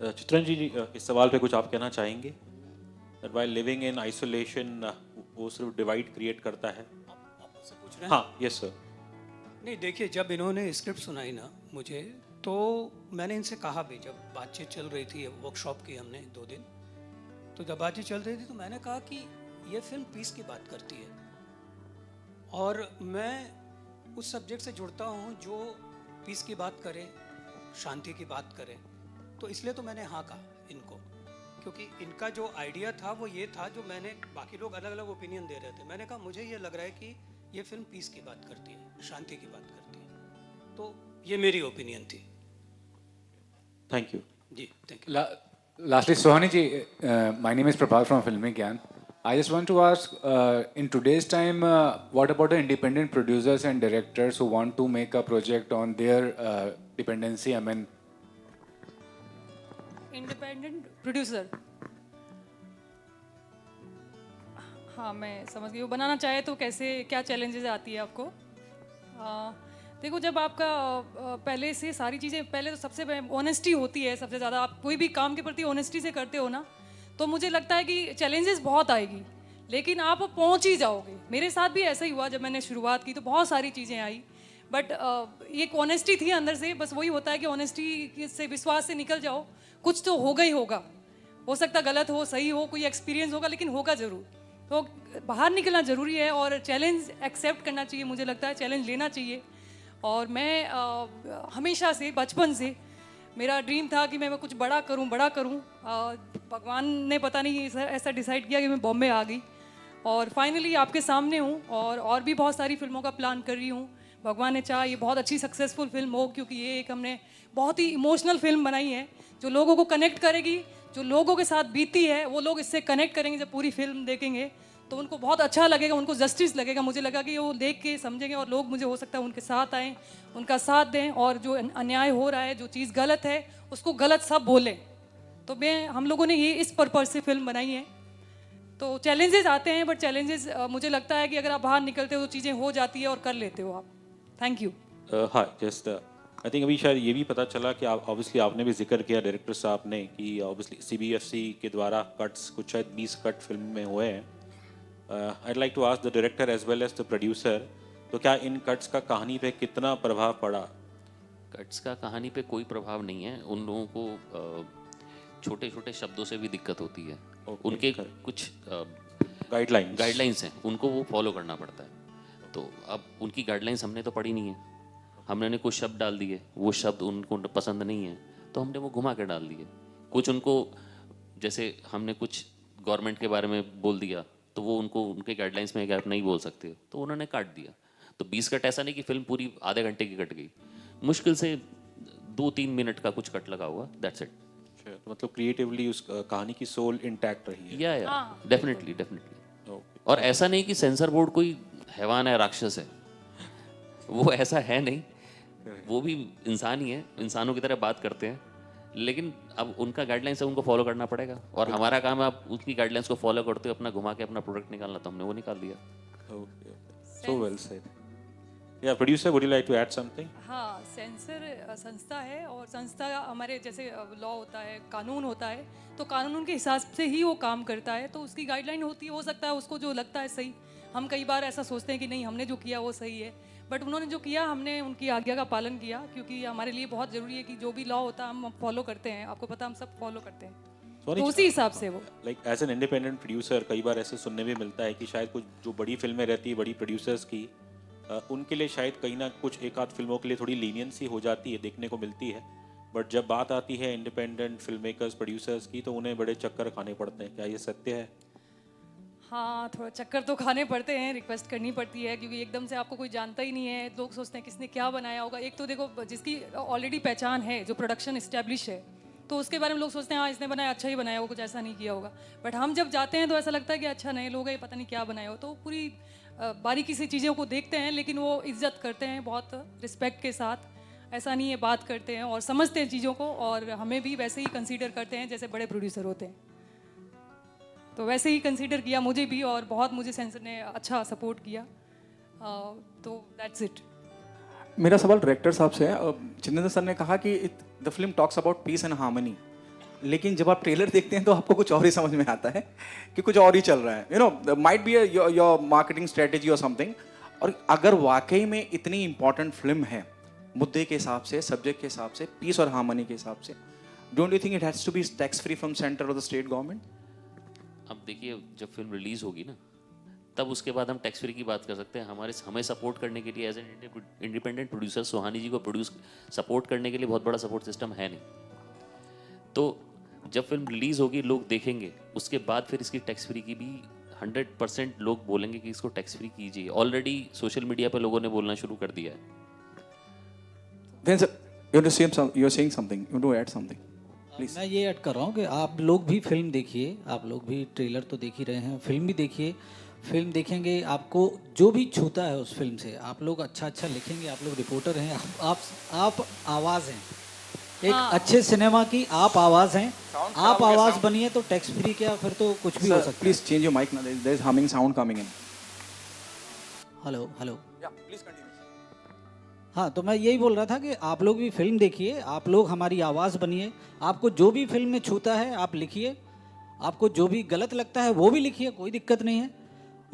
Speaker 7: चित्रन जी, इस सवाल पे कुछ आप कहना चाहेंगे? That while living in isolation वो सिर्फ डिवाइड क्रिएट करता है।
Speaker 6: आपसे पूछ रहे हैं?
Speaker 7: हाँ, यस सर।
Speaker 6: नहीं, देखिए, जब इन्होंने स्क्रिप्ट सुनाई ना मुझे, तो मैंने इनसे कहा भी, जब बातचीत चल रही थी, वर्कशॉप की हमने 2 दिन, तो जब बातचीत चल रही थी तो मैंने कहा कि ये फिल्म पीस की बात करती है और मैं उस सब्जेक्ट से जुड़ता हूँ जो पीस की बात करे, शांति की बात करे। तो इसलिए तो मैंने हाँ कहा इनको, क्योंकि इनका जो आइडिया था वो ये था, जो मैंने, बाकी लोग अलग अलग ओपिनियन दे रहे थे, मैंने कहा मुझे ये लग रहा है कि ये फिल्म पीस की बात करती है, शांति की बात करती है। तो ये मेरी ओपिनियन थी।
Speaker 7: थैंक यू
Speaker 6: जी, thank you.
Speaker 11: Lastly, Sohani ji, my name is Prabhat from Filmi Gyan. I just want to ask, in today's time, what about the independent producers and directors who want to make a project on their dependency? I mean,
Speaker 2: independent producer, हाँ मैं समझ गई। वो बनाना चाहे तो कैसे, क्या चैलेंजेस आती है आपको? देखो, जब आपका पहले से सारी चीज़ें, पहले तो सबसे ऑनेस्टी होती है सबसे ज़्यादा। आप कोई भी काम के प्रति ऑनेस्टी से करते हो ना, तो मुझे लगता है कि चैलेंजेस बहुत आएगी, लेकिन आप पहुंच ही जाओगे। मेरे साथ भी ऐसा ही हुआ, जब मैंने शुरुआत की तो बहुत सारी चीज़ें आई, बट एक ऑनेस्टी थी अंदर से। बस वही होता है कि ऑनेस्टी से, विश्वास से निकल जाओ, कुछ तो होगा ही होगा। हो सकता गलत हो, सही हो, कोई एक्सपीरियंस होगा, लेकिन होगा ज़रूर। तो बाहर निकलना ज़रूरी है और चैलेंज एक्सेप्ट करना चाहिए। मुझे लगता है चैलेंज लेना चाहिए। और मैं हमेशा से, बचपन से मेरा ड्रीम था कि मैं कुछ बड़ा करूं, बड़ा करूं। भगवान ने पता नहीं ऐसा डिसाइड किया कि मैं बॉम्बे आ गई और फाइनली आपके सामने हूं। और भी बहुत सारी फिल्मों का प्लान कर रही हूं। भगवान ने चाहा ये बहुत अच्छी सक्सेसफुल फिल्म हो, क्योंकि ये एक हमने बहुत ही इमोशनल फिल्म बनाई है जो लोगों को कनेक्ट करेगी। जो लोगों के साथ बीती है वो लोग इससे कनेक्ट करेंगे। जब पूरी फिल्म देखेंगे तो उनको बहुत अच्छा लगेगा, उनको जस्टिस लगेगा। मुझे लगा कि वो देख के समझेंगे और लोग, मुझे हो सकता है उनके साथ आएँ, उनका साथ दें, और जो अन्याय हो रहा है, जो चीज़ गलत है, उसको गलत सब बोलें। तो हम लोगों ने ये इस पर्पज़ से फिल्म बनाई है। तो चैलेंजेस आते हैं, बट चैलेंजेस मुझे लगता है कि अगर आप बाहर निकलते हो तो चीज़ें हो जाती है और कर लेते हो आप। Thank you.
Speaker 7: हाँ, जस्ट आई थिंक अभी शायद ये भी पता चला कि आप, ऑब्वियसली आपने भी जिक्र किया डायरेक्टर साहब ने, कि ऑब्वियसली CBFC के द्वारा कट्स, कुछ शायद 20 कट फिल्म में हुए हैं। I'd like to ask the director as well as the producer, तो क्या इन कट्स का कहानी पे कितना प्रभाव पड़ा?
Speaker 3: कट्स का कहानी पे कोई प्रभाव नहीं है। उन लोगों को छोटे छोटे शब्दों से भी दिक्कत होती है। उनके कुछ गाइडलाइंस हैं, उनको वो फॉलो करना पड़ता है। तो अब उनकी गाइडलाइंस हमने तो पढ़ी नहीं है, हमने उन्हें कुछ शब्द डाल दिए, वो शब्द उनको पसंद नहीं है तो हमने वो घुमा के डाल दिए। कुछ उनको, जैसे हमने कुछ गवर्नमेंट के बारे में बोल दिया तो वो उनको, उनके गाइडलाइंस में आप नहीं बोल सकते, तो उन्होंने काट दिया। तो 20 कट ऐसा नहीं कि फिल्म पूरी आधे घंटे की कट गई, मुश्किल से 2-3 मिनट का कुछ कट लगा हुआ, दैट्स इट।
Speaker 7: तो मतलब क्रिएटिवली उस कहानी की सोल इंटैक्ट रही है।
Speaker 3: या डेफिनेटली डेफिनेटली। और ऐसा नहीं कि सेंसर बोर्ड कोई हैवान है, राक्षस है, वो ऐसा है नहीं, वो भी इंसान ही है, इंसानों की तरह बात करते हैं, लेकिन अब उनका गाइडलाइंस है, उनको फॉलो करना पड़ेगा, और हमारा काम है आप उनकी गाइडलाइंस को फॉलो करते हुए अपना घुमा के अपना प्रोडक्ट निकालना, तो हमने वो निकाल दिया।
Speaker 7: Okay, so well said. या producer, would you like to add something?
Speaker 2: हाँ, सेंसर संस्था है, और संस्था हमारे जैसे लॉ होता है, कानून होता है, तो कानून के हिसाब से ही वो काम करता है, तो उसकी गाइडलाइन होती है, हो सकता है उसको जो लगता है सही, हम कई बार ऐसा सोचते हैं कि नहीं हमने जो किया वो सही है, बट उन्होंने जो किया हमने उनकी आज्ञा का पालन किया, क्योंकि हमारे लिए बहुत ज़रूरी है कि जो भी लॉ होता है हम फॉलो करते हैं, आपको पता हम सब फॉलो करते हैं, तो उसी हिसाब से वो।
Speaker 7: Like as an independent producer कई बार ऐसे सुनने में मिलता है कि शायद कुछ जो बड़ी फिल्में रहती है बड़ी प्रोड्यूसर्स की, उनके लिए शायद कहीं ना कुछ एक आध फिल्मों के लिए थोड़ी लीनियंसी हो जाती है, देखने को मिलती है, बट जब बात आती है इंडिपेंडेंट फिल्म मेकर्स प्रोड्यूसर्स की तो उन्हें बड़े चक्कर खाने पड़ते हैं, क्या ये सत्य है?
Speaker 2: हाँ, थोड़ा चक्कर तो खाने पड़ते हैं, रिक्वेस्ट करनी पड़ती है, क्योंकि एकदम से आपको कोई जानता ही नहीं है, लोग सोचते हैं किसने क्या बनाया होगा। एक तो देखो जिसकी ऑलरेडी पहचान है, जो प्रोडक्शन इस्टेब्लिश है, तो उसके बारे में लोग सोचते हैं हाँ इसने बनाया, अच्छा ही बनाया होगा, कुछ ऐसा नहीं किया होगा, बट हम जब जाते हैं तो ऐसा लगता है कि अच्छा नए लोग हैं, पता नहीं क्या बनाया हो, तो पूरी बारीकी से चीज़ों को देखते हैं, लेकिन वो इज्जत करते हैं बहुत रिस्पेक्ट के साथ, ऐसा नहीं है, बात करते हैं और समझते हैं चीज़ों को, और हमें भी वैसे ही कंसीडर करते हैं जैसे बड़े प्रोड्यूसर होते हैं, तो वैसे ही कंसीडर किया मुझे भी, और बहुत मुझे सेंसर ने अच्छा सपोर्ट किया, तो दैट्स इट।
Speaker 9: मेरा सवाल डायरेक्टर साहब से है। जितेंद्र सर ने कहा कि the film talks about piece and harmony, लेकिन जब आप ट्रेलर देखते हैं तो आपको कुछ और ही समझ में आता है कि कुछ और ही चल रहा है, you know, might be your marketing strategy और समथिंग। और अगर वाकई में इतनी इंपॉर्टेंट फिल्म है मुद्दे के हिसाब से, सब्जेक्ट के हिसाब से, पीस और हार्मनी के हिसाब से, don't you think it has to be tax free from centre और द स्टेट गवर्नमेंट?
Speaker 3: अब देखिए, जब फिल्म रिलीज होगी ना, तब उसके बाद हम टैक्स फ्री की बात कर सकते हैं। हमें सपोर्ट करने के लिए एज एन इंडिपेंडेंट प्रोड्यूसर सुहानी जी को सपोर्ट करने के लिए बहुत बड़ा सपोर्ट सिस्टम है नहीं, तो जब फिल्म रिलीज होगी लोग देखेंगे, उसके बाद फिर इसकी टैक्स फ्री की भी 100% लोग बोलेंगे कि इसको टैक्स फ्री कीजिए। ऑलरेडी सोशल मीडिया पे लोगों ने बोलना शुरू कर दिया है।
Speaker 9: Then sir, you're saying something. You want to add something? Please.
Speaker 5: मैं ये ऐड कर रहा हूँ कि आप लोग भी फिल्म देखिए, आप लोग भी ट्रेलर तो देख ही रहे हैं, फिल्म भी देखिए, फिल्म देखेंगे आपको जो भी छूता है उस फिल्म से, आप लोग अच्छा अच्छा लिखेंगे, आप लोग रिपोर्टर हैं, आप आवाज़ हैं, एक अच्छे सिनेमा की आप आवाज़ हैं, आप आवाज़ बनिए, तो टैक्स फ्री क्या, फिर तो कुछ भी हो सकता है।
Speaker 9: Please change your mic now. There is humming sound coming in.
Speaker 5: Hello hello.
Speaker 9: Yeah, please continue.
Speaker 5: हाँ, तो मैं यही बोल रहा था कि आप लोग भी फिल्म देखिए, आप लोग हमारी आवाज़ बनिए, आपको जो भी फिल्म में छूता है आप लिखिए, आपको जो भी गलत लगता है वो भी लिखिए, कोई दिक्कत नहीं है,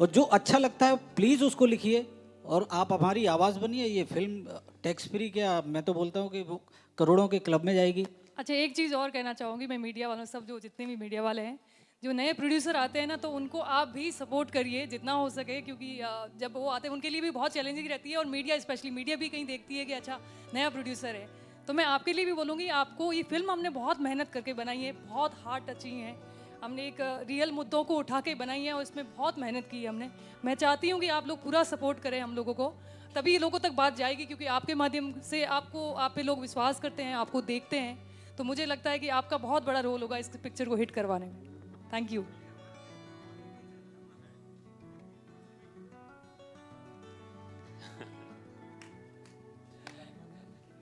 Speaker 5: और जो अच्छा लगता है प्लीज़ उसको लिखिए, और आप हमारी आवाज़ बनिए। ये फिल्म टैक्स फ्री क्या, मैं तो बोलता हूँ कि वो करोड़ों के क्लब में जाएगी।
Speaker 2: अच्छा, एक चीज़ और कहना चाहूँगी मैं मीडिया वालों, सब जो जितने भी मीडिया वाले हैं, जो नए प्रोड्यूसर आते हैं ना, तो उनको आप भी सपोर्ट करिए जितना हो सके, क्योंकि जब वो आते हैं उनके लिए भी बहुत चैलेंजिंग रहती है, और मीडिया स्पेशली मीडिया भी कहीं देखती है कि अच्छा नया प्रोड्यूसर है, तो मैं आपके लिए भी बोलूँगी, आपको ये फिल्म हमने बहुत मेहनत करके बनाई है, बहुत हार्ट टचिंग है, हमने एक रियल मुद्दों को उठा के बनाई है, और इसमें बहुत मेहनत की है हमने। मैं चाहती हूँ कि आप लोग पूरा सपोर्ट करें हम लोगों को, तभी लोगों तक बात जाएगी, क्योंकि आपके माध्यम से आप पे लोग विश्वास करते हैं, आपको देखते हैं, तो मुझे लगता है कि आपका बहुत बड़ा रोल होगा इस पिक्चर को हिट करवाने में। Thank you.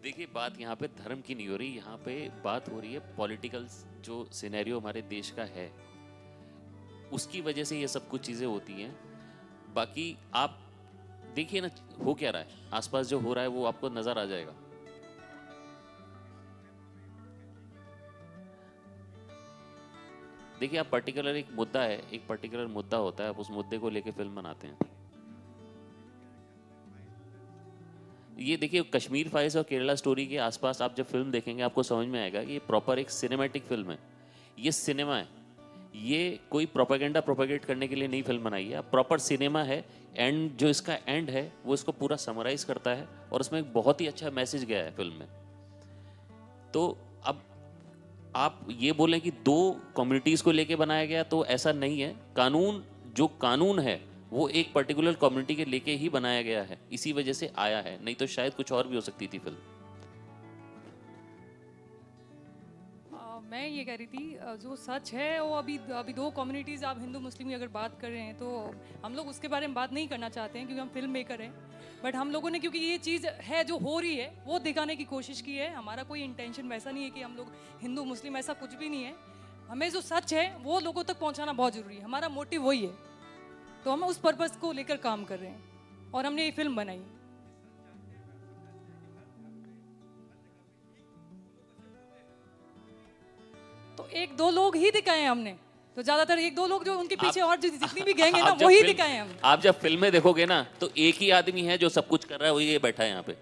Speaker 3: देखिए, बात यहाँ पे धर्म की नहीं हो रही, यहाँ पे बात हो रही है पॉलिटिकल जो सिनेरियो हमारे देश का है, उसकी वजह से ये सब कुछ चीज़ें होती हैं। बाकी आप देखिए ना, हो क्या रहा है आसपास, जो हो रहा है वो आपको नजर आ जाएगा। देखिए, आप पर्टिकुलर एक मुद्दा है, एक पर्टिकुलर मुद्दा होता है, आप उस मुद्दे को लेके फिल्म बनाते हैं। ये देखिए, कश्मीर फाइल्स और केरला स्टोरी के आसपास आप जब फिल्म देखेंगे आपको समझ में आएगा कि ये प्रॉपर एक सिनेमैटिक फिल्म है, ये सिनेमा है, ये कोई प्रोपेगेंडा प्रोपेगेट करने के लिए नहीं फिल्म बनाई है, प्रॉपर सिनेमा है। एंड जो इसका एंड है वो इसको पूरा समराइज करता है, और उसमें एक बहुत ही अच्छा मैसेज गया है फिल्म में। तो अब आप ये बोलें कि दो कम्युनिटीज़ को लेके बनाया गया, तो ऐसा नहीं है। कानून जो कानून है वो एक पर्टिकुलर कम्युनिटी के लेके ही बनाया गया है, इसी वजह से आया है, नहीं तो शायद कुछ और भी हो सकती थी फिल्म।
Speaker 2: मैं ये कह रही थी जो सच है वो अभी दो कम्युनिटीज़, आप हिंदू मुस्लिम की अगर बात कर रहे हैं तो हम लोग उसके बारे में बात नहीं करना चाहते हैं क्योंकि हम फिल्म मेकर हैं। बट हम लोगों ने क्योंकि ये चीज़ है जो हो रही है वो दिखाने की कोशिश की है। हमारा कोई इंटेंशन वैसा नहीं है कि हम लोग हिंदू मुस्लिम, ऐसा कुछ भी नहीं है। हमें जो सच है वो लोगों तक पहुँचाना बहुत ज़रूरी है, हमारा मोटिव वही है। तो हम उस पर्पज़ को लेकर काम कर रहे हैं और हमने ये फिल्म बनाई। तो एक दो लोग ही दिखाए हैं हमने, तो ज्यादातर एक दो लोग जो उनके पीछे और जितनी भी गैंग है ना वो ही दिखाए हैं हमने।
Speaker 3: आप जब फिल्म में देखोगे ना तो एक ही आदमी है जो सब कुछ कर रहा है, वही ये बैठा है यहाँ पे।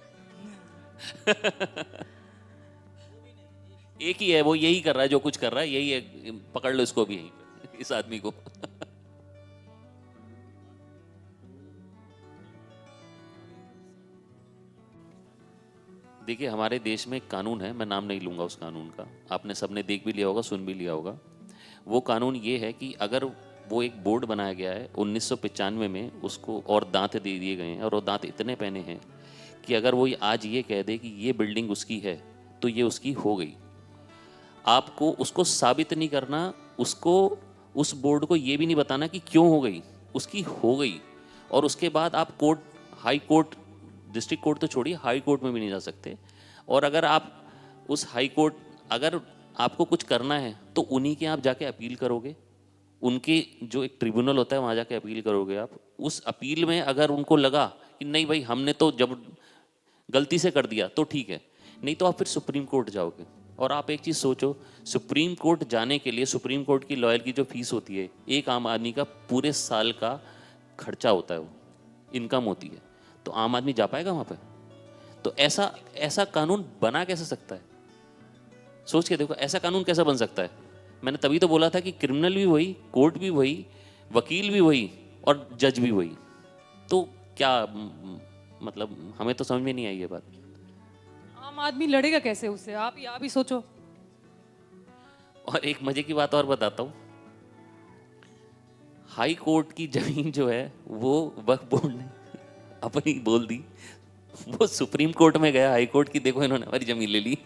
Speaker 3: एक ही है, वो यही कर रहा है जो कुछ कर रहा है, यही है, पकड़ लो इसको भी, यहीं पे इस आदमी को। देखिए हमारे देश में एक कानून है, मैं नाम नहीं लूँगा उस कानून का, आपने सबने देख भी लिया होगा, सुन भी लिया होगा। वो कानून ये है कि अगर वो एक बोर्ड बनाया गया है 1995 में, उसको और दांत दे दिए गए हैं, और वो दांत इतने पहने हैं कि अगर वो आज ये कह दे कि ये बिल्डिंग उसकी है तो ये उसकी हो गई। आपको उसको साबित नहीं करना, उसको उस बोर्ड को ये भी नहीं बताना कि क्यों हो गई, उसकी हो गई। और उसके बाद आप court, high court, district court तो छोड़िए, हाई कोर्ट में भी नहीं जा सकते। और अगर आप उस हाई कोर्ट, अगर आपको कुछ करना है तो उन्हीं के आप जाके अपील करोगे, उनके जो एक ट्रिब्यूनल होता है वहाँ जाके अपील करोगे आप। उस अपील में अगर उनको लगा कि नहीं भाई हमने तो जब गलती से कर दिया तो ठीक है, नहीं तो आप फिर सुप्रीम कोर्ट जाओगे। और आप एक चीज़ सोचो, सुप्रीम कोर्ट जाने के लिए सुप्रीम कोर्ट की लॉयर की जो फीस होती है, एक आम आदमी का पूरे साल का खर्चा होता है, वो इनकम होती है, तो आम आदमी जा पाएगा वहाँ पे? तो ऐसा कानून बना कैसे सकता है? सोच के देखो, ऐसा कानून कैसा बन सकता है? मैंने तभी तो बोला था कि क्रिमिनल भी वही, कोर्ट भी वही, वकील भी वही और जज भी वही। तो क्या मतलब हमें तो समझ में नहीं आई ये बात।
Speaker 2: आम आदमी लड़ेगा कैसे उससे? आप ही सोचो।
Speaker 3: और एक मजे की बात और बताता हूँ, हाई कोर्ट की जमीन जो है वो वक्फ बोर्ड ने अपनी बोल दी, वो सुप्रीम कोर्ट में गया, हाई कोर्ट की देखो इन्होंने हमारी जमीन ले ली।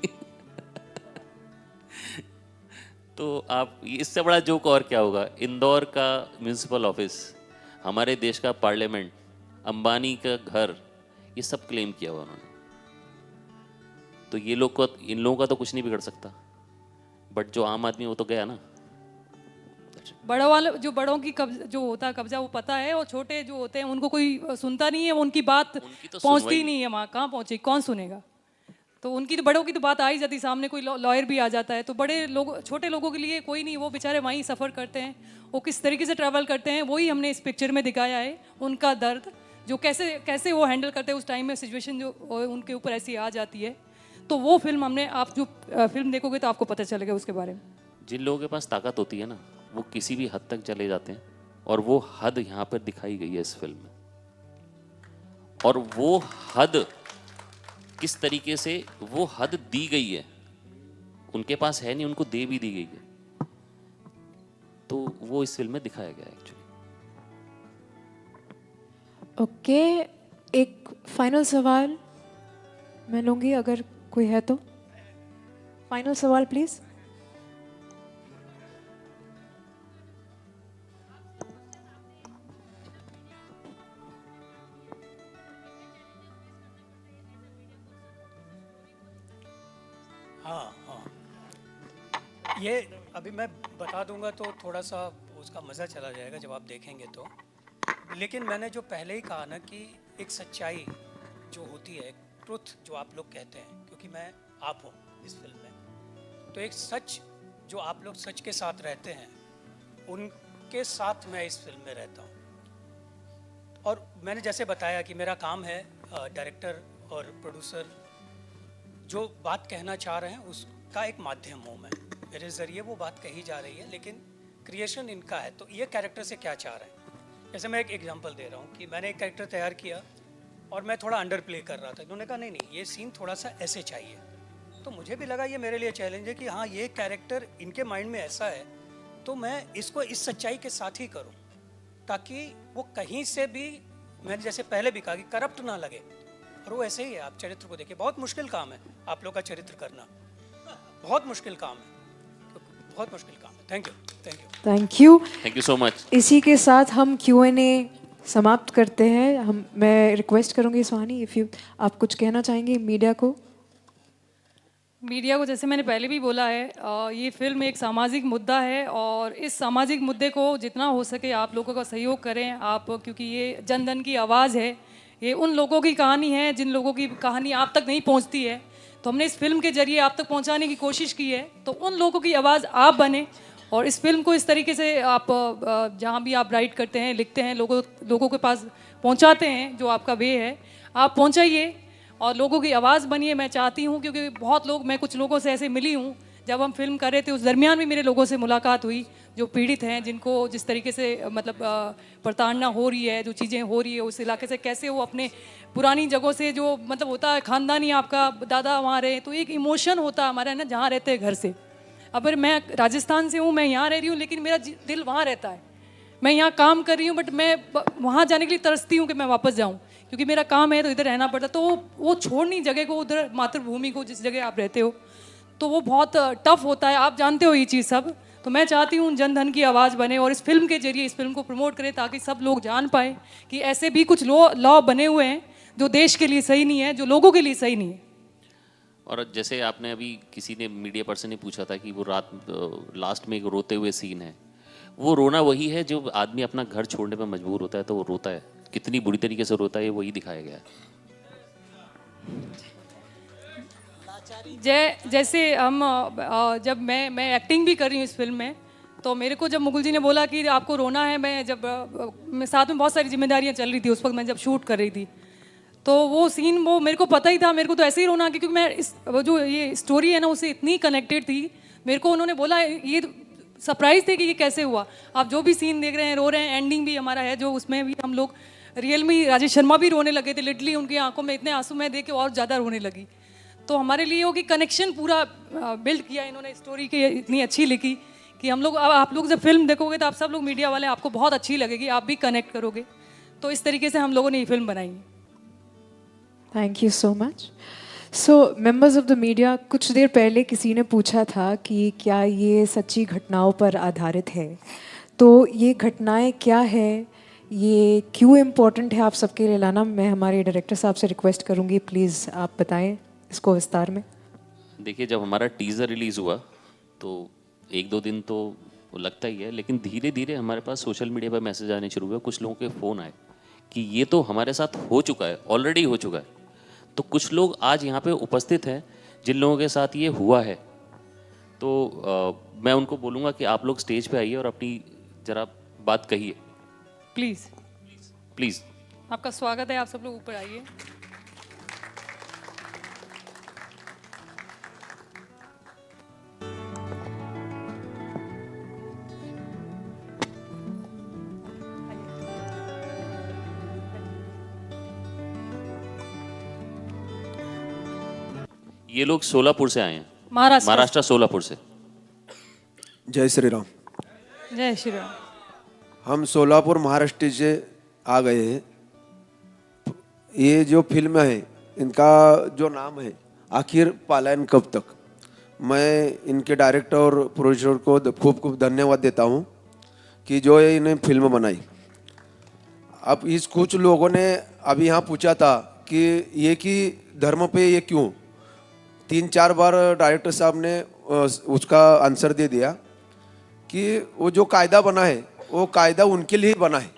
Speaker 3: तो आप इससे बड़ा जोक और क्या होगा? इंदौर का म्यूनिसिपल ऑफिस, हमारे देश का पार्लियामेंट, अंबानी का घर, ये सब क्लेम किया हुआ उन्होंने। तो ये लोग को, इन लोगों का तो कुछ नहीं बिगड़ सकता, बट जो आम आदमी वो तो गया ना।
Speaker 2: बड़ों वाले जो बड़ों की जो होता है कब्जा वो पता है, और छोटे जो होते हैं उनको कोई सुनता नहीं है, उनकी बात
Speaker 3: तो
Speaker 2: पहुंचती नहीं है वहाँ। कहाँ पहुंचे, कौन सुनेगा? तो उनकी तो, बड़ों की तो बात आ ही जाती, सामने कोई लॉयर भी आ जाता है। तो बड़े लोग, छोटे लोगों के लिए कोई नहीं, वो बेचारे वहीं सफ़र करते हैं, वो किस तरीके से ट्रैवल करते हैं वही हमने इस पिक्चर में दिखाया है। उनका दर्द जो कैसे वो हैंडल करते हैं उस टाइम में, सिचुएशन जो उनके ऊपर ऐसी आ जाती है। तो वो फिल्म हमने, आप जो फिल्म देखोगे तो आपको पता चलेगा उसके बारे में।
Speaker 3: जिन लोगों के पास ताकत होती है ना, वो किसी भी हद तक चले जाते हैं, और वो हद यहाँ पर दिखाई गई है इस फिल्म में। और वो हद किस तरीके से वो हद दी गई है, उनके पास है नहीं, उनको दे भी दी गई है, तो वो इस फिल्म में दिखाया गया है एक्चुअली।
Speaker 1: ओके, एक फाइनल सवाल मैं लूँगी अगर कोई है तो। फाइनल सवाल प्लीज़।
Speaker 6: हाँ, ये अभी मैं बता दूंगा तो थोड़ा सा उसका मज़ा चला जाएगा जब आप देखेंगे तो। लेकिन मैंने जो पहले ही कहा ना कि एक सच्चाई जो होती है, ट्रुथ जो आप लोग कहते हैं, क्योंकि मैं आप हूँ इस फिल्म में, तो एक सच जो आप लोग सच के साथ रहते हैं, उनके साथ मैं इस फिल्म में रहता हूँ। और मैंने जैसे बताया कि मेरा काम है डायरेक्टर और प्रोड्यूसर जो बात कहना चाह रहे हैं उसका एक माध्यम हूँ मैं, मेरे ज़रिए वो बात कही जा रही है, लेकिन क्रिएशन इनका है। तो ये कैरेक्टर से क्या चाह रहे हैं, जैसे मैं एक एग्जांपल दे रहा हूँ कि मैंने एक कैरेक्टर तैयार किया और मैं थोड़ा अंडर प्ले कर रहा था, इन्होंने कहा नहीं नहीं ये सीन थोड़ा सा ऐसे चाहिए। तो मुझे भी लगा ये मेरे लिए चैलेंज है कि हाँ ये कैरेक्टर इनके माइंड में ऐसा है, तो मैं इसको इस सच्चाई के साथ ही करूँ ताकि वो कहीं से भी, मैंने जैसे पहले भी कहा कि करप्ट ना लगे। और वो ऐसे ही है, आप चरित्र को देखिए, बहुत मुश्किल काम है आप लोग का चरित्र करना, बहुत मुश्किल काम है, बहुत मुश्किल काम है। Thank you, thank you,
Speaker 1: thank you.
Speaker 3: Thank you so much.
Speaker 1: इसी के साथ हम Q&A समाप्त करते हैं। मैं रिक्वेस्ट करूंगी स्वानी, इफ़ यू आप कुछ कहना चाहेंगे मीडिया को।
Speaker 2: मीडिया को जैसे मैंने पहले भी बोला है, ये फिल्म एक सामाजिक मुद्दा है और इस सामाजिक मुद्दे को जितना हो सके आप लोगों का सहयोग करें आप, क्योंकि ये जन धन की आवाज़ है, ये उन लोगों की कहानी है जिन लोगों की कहानी आप तक नहीं पहुंचती है। तो हमने इस फिल्म के जरिए आप तक पहुंचाने की कोशिश की है, तो उन लोगों की आवाज़ आप बने और इस फिल्म को इस तरीके से आप जहाँ भी आप राइट करते हैं, लिखते हैं, लोगों के पास पहुँचाते हैं, जो आपका वे है आप पहुँचाइए और लोगों की आवाज़ बनिए। मैं चाहती हूँ, क्योंकि बहुत लोग, मैं कुछ लोगों से ऐसे मिली हूँ जब हम फिल्म कर रहे थे, उस दरमियान भी मेरे लोगों से मुलाकात हुई जो पीड़ित हैं, जिनको जिस तरीके से मतलब प्रताड़ना हो रही है, जो चीज़ें हो रही है उस इलाके से, कैसे वो अपने पुरानी जगहों से, जो मतलब होता है ख़ानदानी, आपका दादा वहाँ रहे, तो एक इमोशन होता है हमारा ना, जहाँ रहते हैं घर से। अगर मैं राजस्थान से हूँ, मैं यहाँ रह रही हूँ, लेकिन मेरा दिल वहाँ रहता है। मैं यहाँ काम कर रही हूँ, बट मैं वहाँ जाने के लिए तरसती हूँ कि मैं वापस जाऊँ, क्योंकि मेरा काम है तो इधर रहना पड़ता। तो वो छोड़नी जगह को, उधर मातृभूमि को, जिस जगह आप रहते हो, तो वो बहुत टफ होता है, आप जानते हो ये चीज़ सब। तो मैं चाहती हूँ जन धन की आवाज़ बने और इस फिल्म के जरिए इस फिल्म को प्रमोट करें, ताकि सब लोग जान पाएँ कि ऐसे भी कुछ लॉ बने हुए हैं जो देश के लिए सही नहीं है, जो लोगों के लिए सही नहीं है।
Speaker 3: और जैसे आपने अभी किसी ने, मीडिया पर्सन ने पूछा था कि वो रात लास्ट में एक रोते हुए सीन है, वो रोना वही है जो आदमी अपना घर छोड़ने पर मजबूर होता है तो वो रोता है, कितनी बुरी तरीके से रोता है वही दिखाया गया है।
Speaker 2: जैसे हम जब मैं एक्टिंग भी कर रही हूँ इस फिल्म में, तो मेरे को जब मुकुल जी ने बोला कि आपको रोना है, मैं साथ में बहुत सारी जिम्मेदारियाँ चल रही थी उस वक्त, मैं जब शूट कर रही थी, तो वो सीन वो मेरे को पता ही था, मेरे को तो ऐसे ही रोना, क्योंकि मैं वो जो ये स्टोरी है ना उससे इतनी कनेक्टेड थी। मेरे को उन्होंने बोला, ये सरप्राइज थे कि ये कैसे हुआ। आप जो भी सीन देख रहे हैं, रो रहे हैं, एंडिंग भी हमारा है जो, उसमें भी हम लोग रियल में, राजेश शर्मा भी रोने लगे थे, लिटरली उनकी आंखों में इतने आंसू मैं देख के और ज़्यादा रोने लगी। तो हमारे लिए वो कि कनेक्शन पूरा बिल्ड किया इन्होंने, स्टोरी की इतनी अच्छी लिखी कि हम लोग, अब आप लोग जब फिल्म देखोगे तो आप सब लोग मीडिया वाले, आपको बहुत अच्छी लगेगी, आप भी कनेक्ट करोगे। तो इस तरीके से हम लोगों ने ये फिल्म बनाई है।
Speaker 1: Thank you so much. So members of the media, कुछ देर पहले किसी ने पूछा था कि क्या ये सच्ची घटनाओं पर आधारित है, तो ये घटनाएं क्या है, ये क्यों इम्पोर्टेंट है आप सबके लिए लाना। मैं हमारे डायरेक्टर साहब से रिक्वेस्ट करूँगी, प्लीज़ आप बताएं इसको विस्तार में।
Speaker 3: देखिए, जब हमारा टीज़र रिलीज़ हुआ तो 1-2 दिन तो लगता ही है, लेकिन धीरे धीरे हमारे पास सोशल मीडिया पर मैसेज आने शुरू हुए, कुछ लोगों के फ़ोन आए कि ये तो हमारे साथ हो चुका है, ऑलरेडी हो चुका है। तो कुछ लोग आज यहाँ पे उपस्थित हैं जिन लोगों के साथ ये हुआ है, तो मैं उनको बोलूँगा कि आप लोग स्टेज पे आइए और अपनी ज़रा बात कहिए,
Speaker 2: प्लीज़
Speaker 3: प्लीज़।
Speaker 2: आपका स्वागत है, आप सब लोग ऊपर आइए।
Speaker 3: ये लोग सोलापुर से आए हैं,
Speaker 2: महाराष्ट्र।
Speaker 3: महाराष्ट्र, सोलापुर से।
Speaker 12: जय श्री राम।
Speaker 2: जय श्री राम।
Speaker 12: हम सोलापुर महाराष्ट्र से आ गए हैं। ये जो फिल्म है, इनका जो नाम है आखिर पलायन कब तक, मैं इनके डायरेक्टर और प्रोड्यूसर को खूब खूब धन्यवाद देता हूँ कि जो ये इन्हें फिल्म बनाई। अब इस कुछ लोगों ने अभी यहाँ पूछा था कि ये कि धर्म पे ये क्यों, 3-4 बार डायरेक्टर साहब ने उसका आंसर दे दिया कि वो जो कायदा बना है वो कायदा उनके लिए बना है,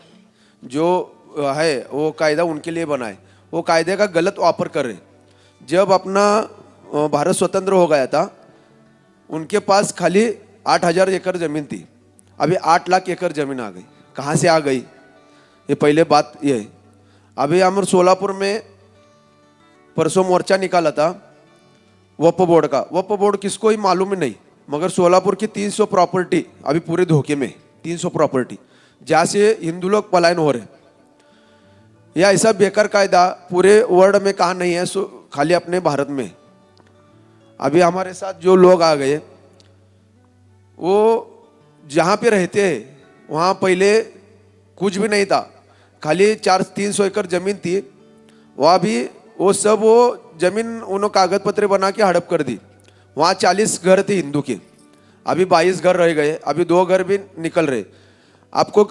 Speaker 12: जो है वो कायदा उनके लिए बना है, वो कायदे का गलत वापर कर रहे। जब अपना भारत स्वतंत्र हो गया था, उनके पास खाली 8,000 एकड़ ज़मीन थी, अभी 8 लाख एकड़ ज़मीन आ गई। कहाँ से आ गई, ये पहले बात ये है। अभी हम सोलापुर में परसों मोर्चा निकाला था वक्फ बोर्ड का। वक्फ बोर्ड किसको ही मालूम ही नहीं, मगर सोलापुर की 300 प्रॉपर्टी अभी पूरे धोखे में, 300 प्रॉपर्टी जहाँ से हिंदू लोग पलायन हो रहे। यह ऐसा बेकार कायदा पूरे वर्ल्ड में कहाँ नहीं है, खाली अपने भारत में। अभी हमारे साथ जो लोग आ गए, वो जहाँ पे रहते हैं वहाँ पहले कुछ भी नहीं था, खाली 300 एकड़ जमीन थी। वहाँ भी वो जमीन उन्होंने कागज पत्र बना के हड़प कर दी। वहाँ 40 घर थे हिंदू के, अभी 22 घर रह गए, अभी 2 घर भी निकल रहे। आपको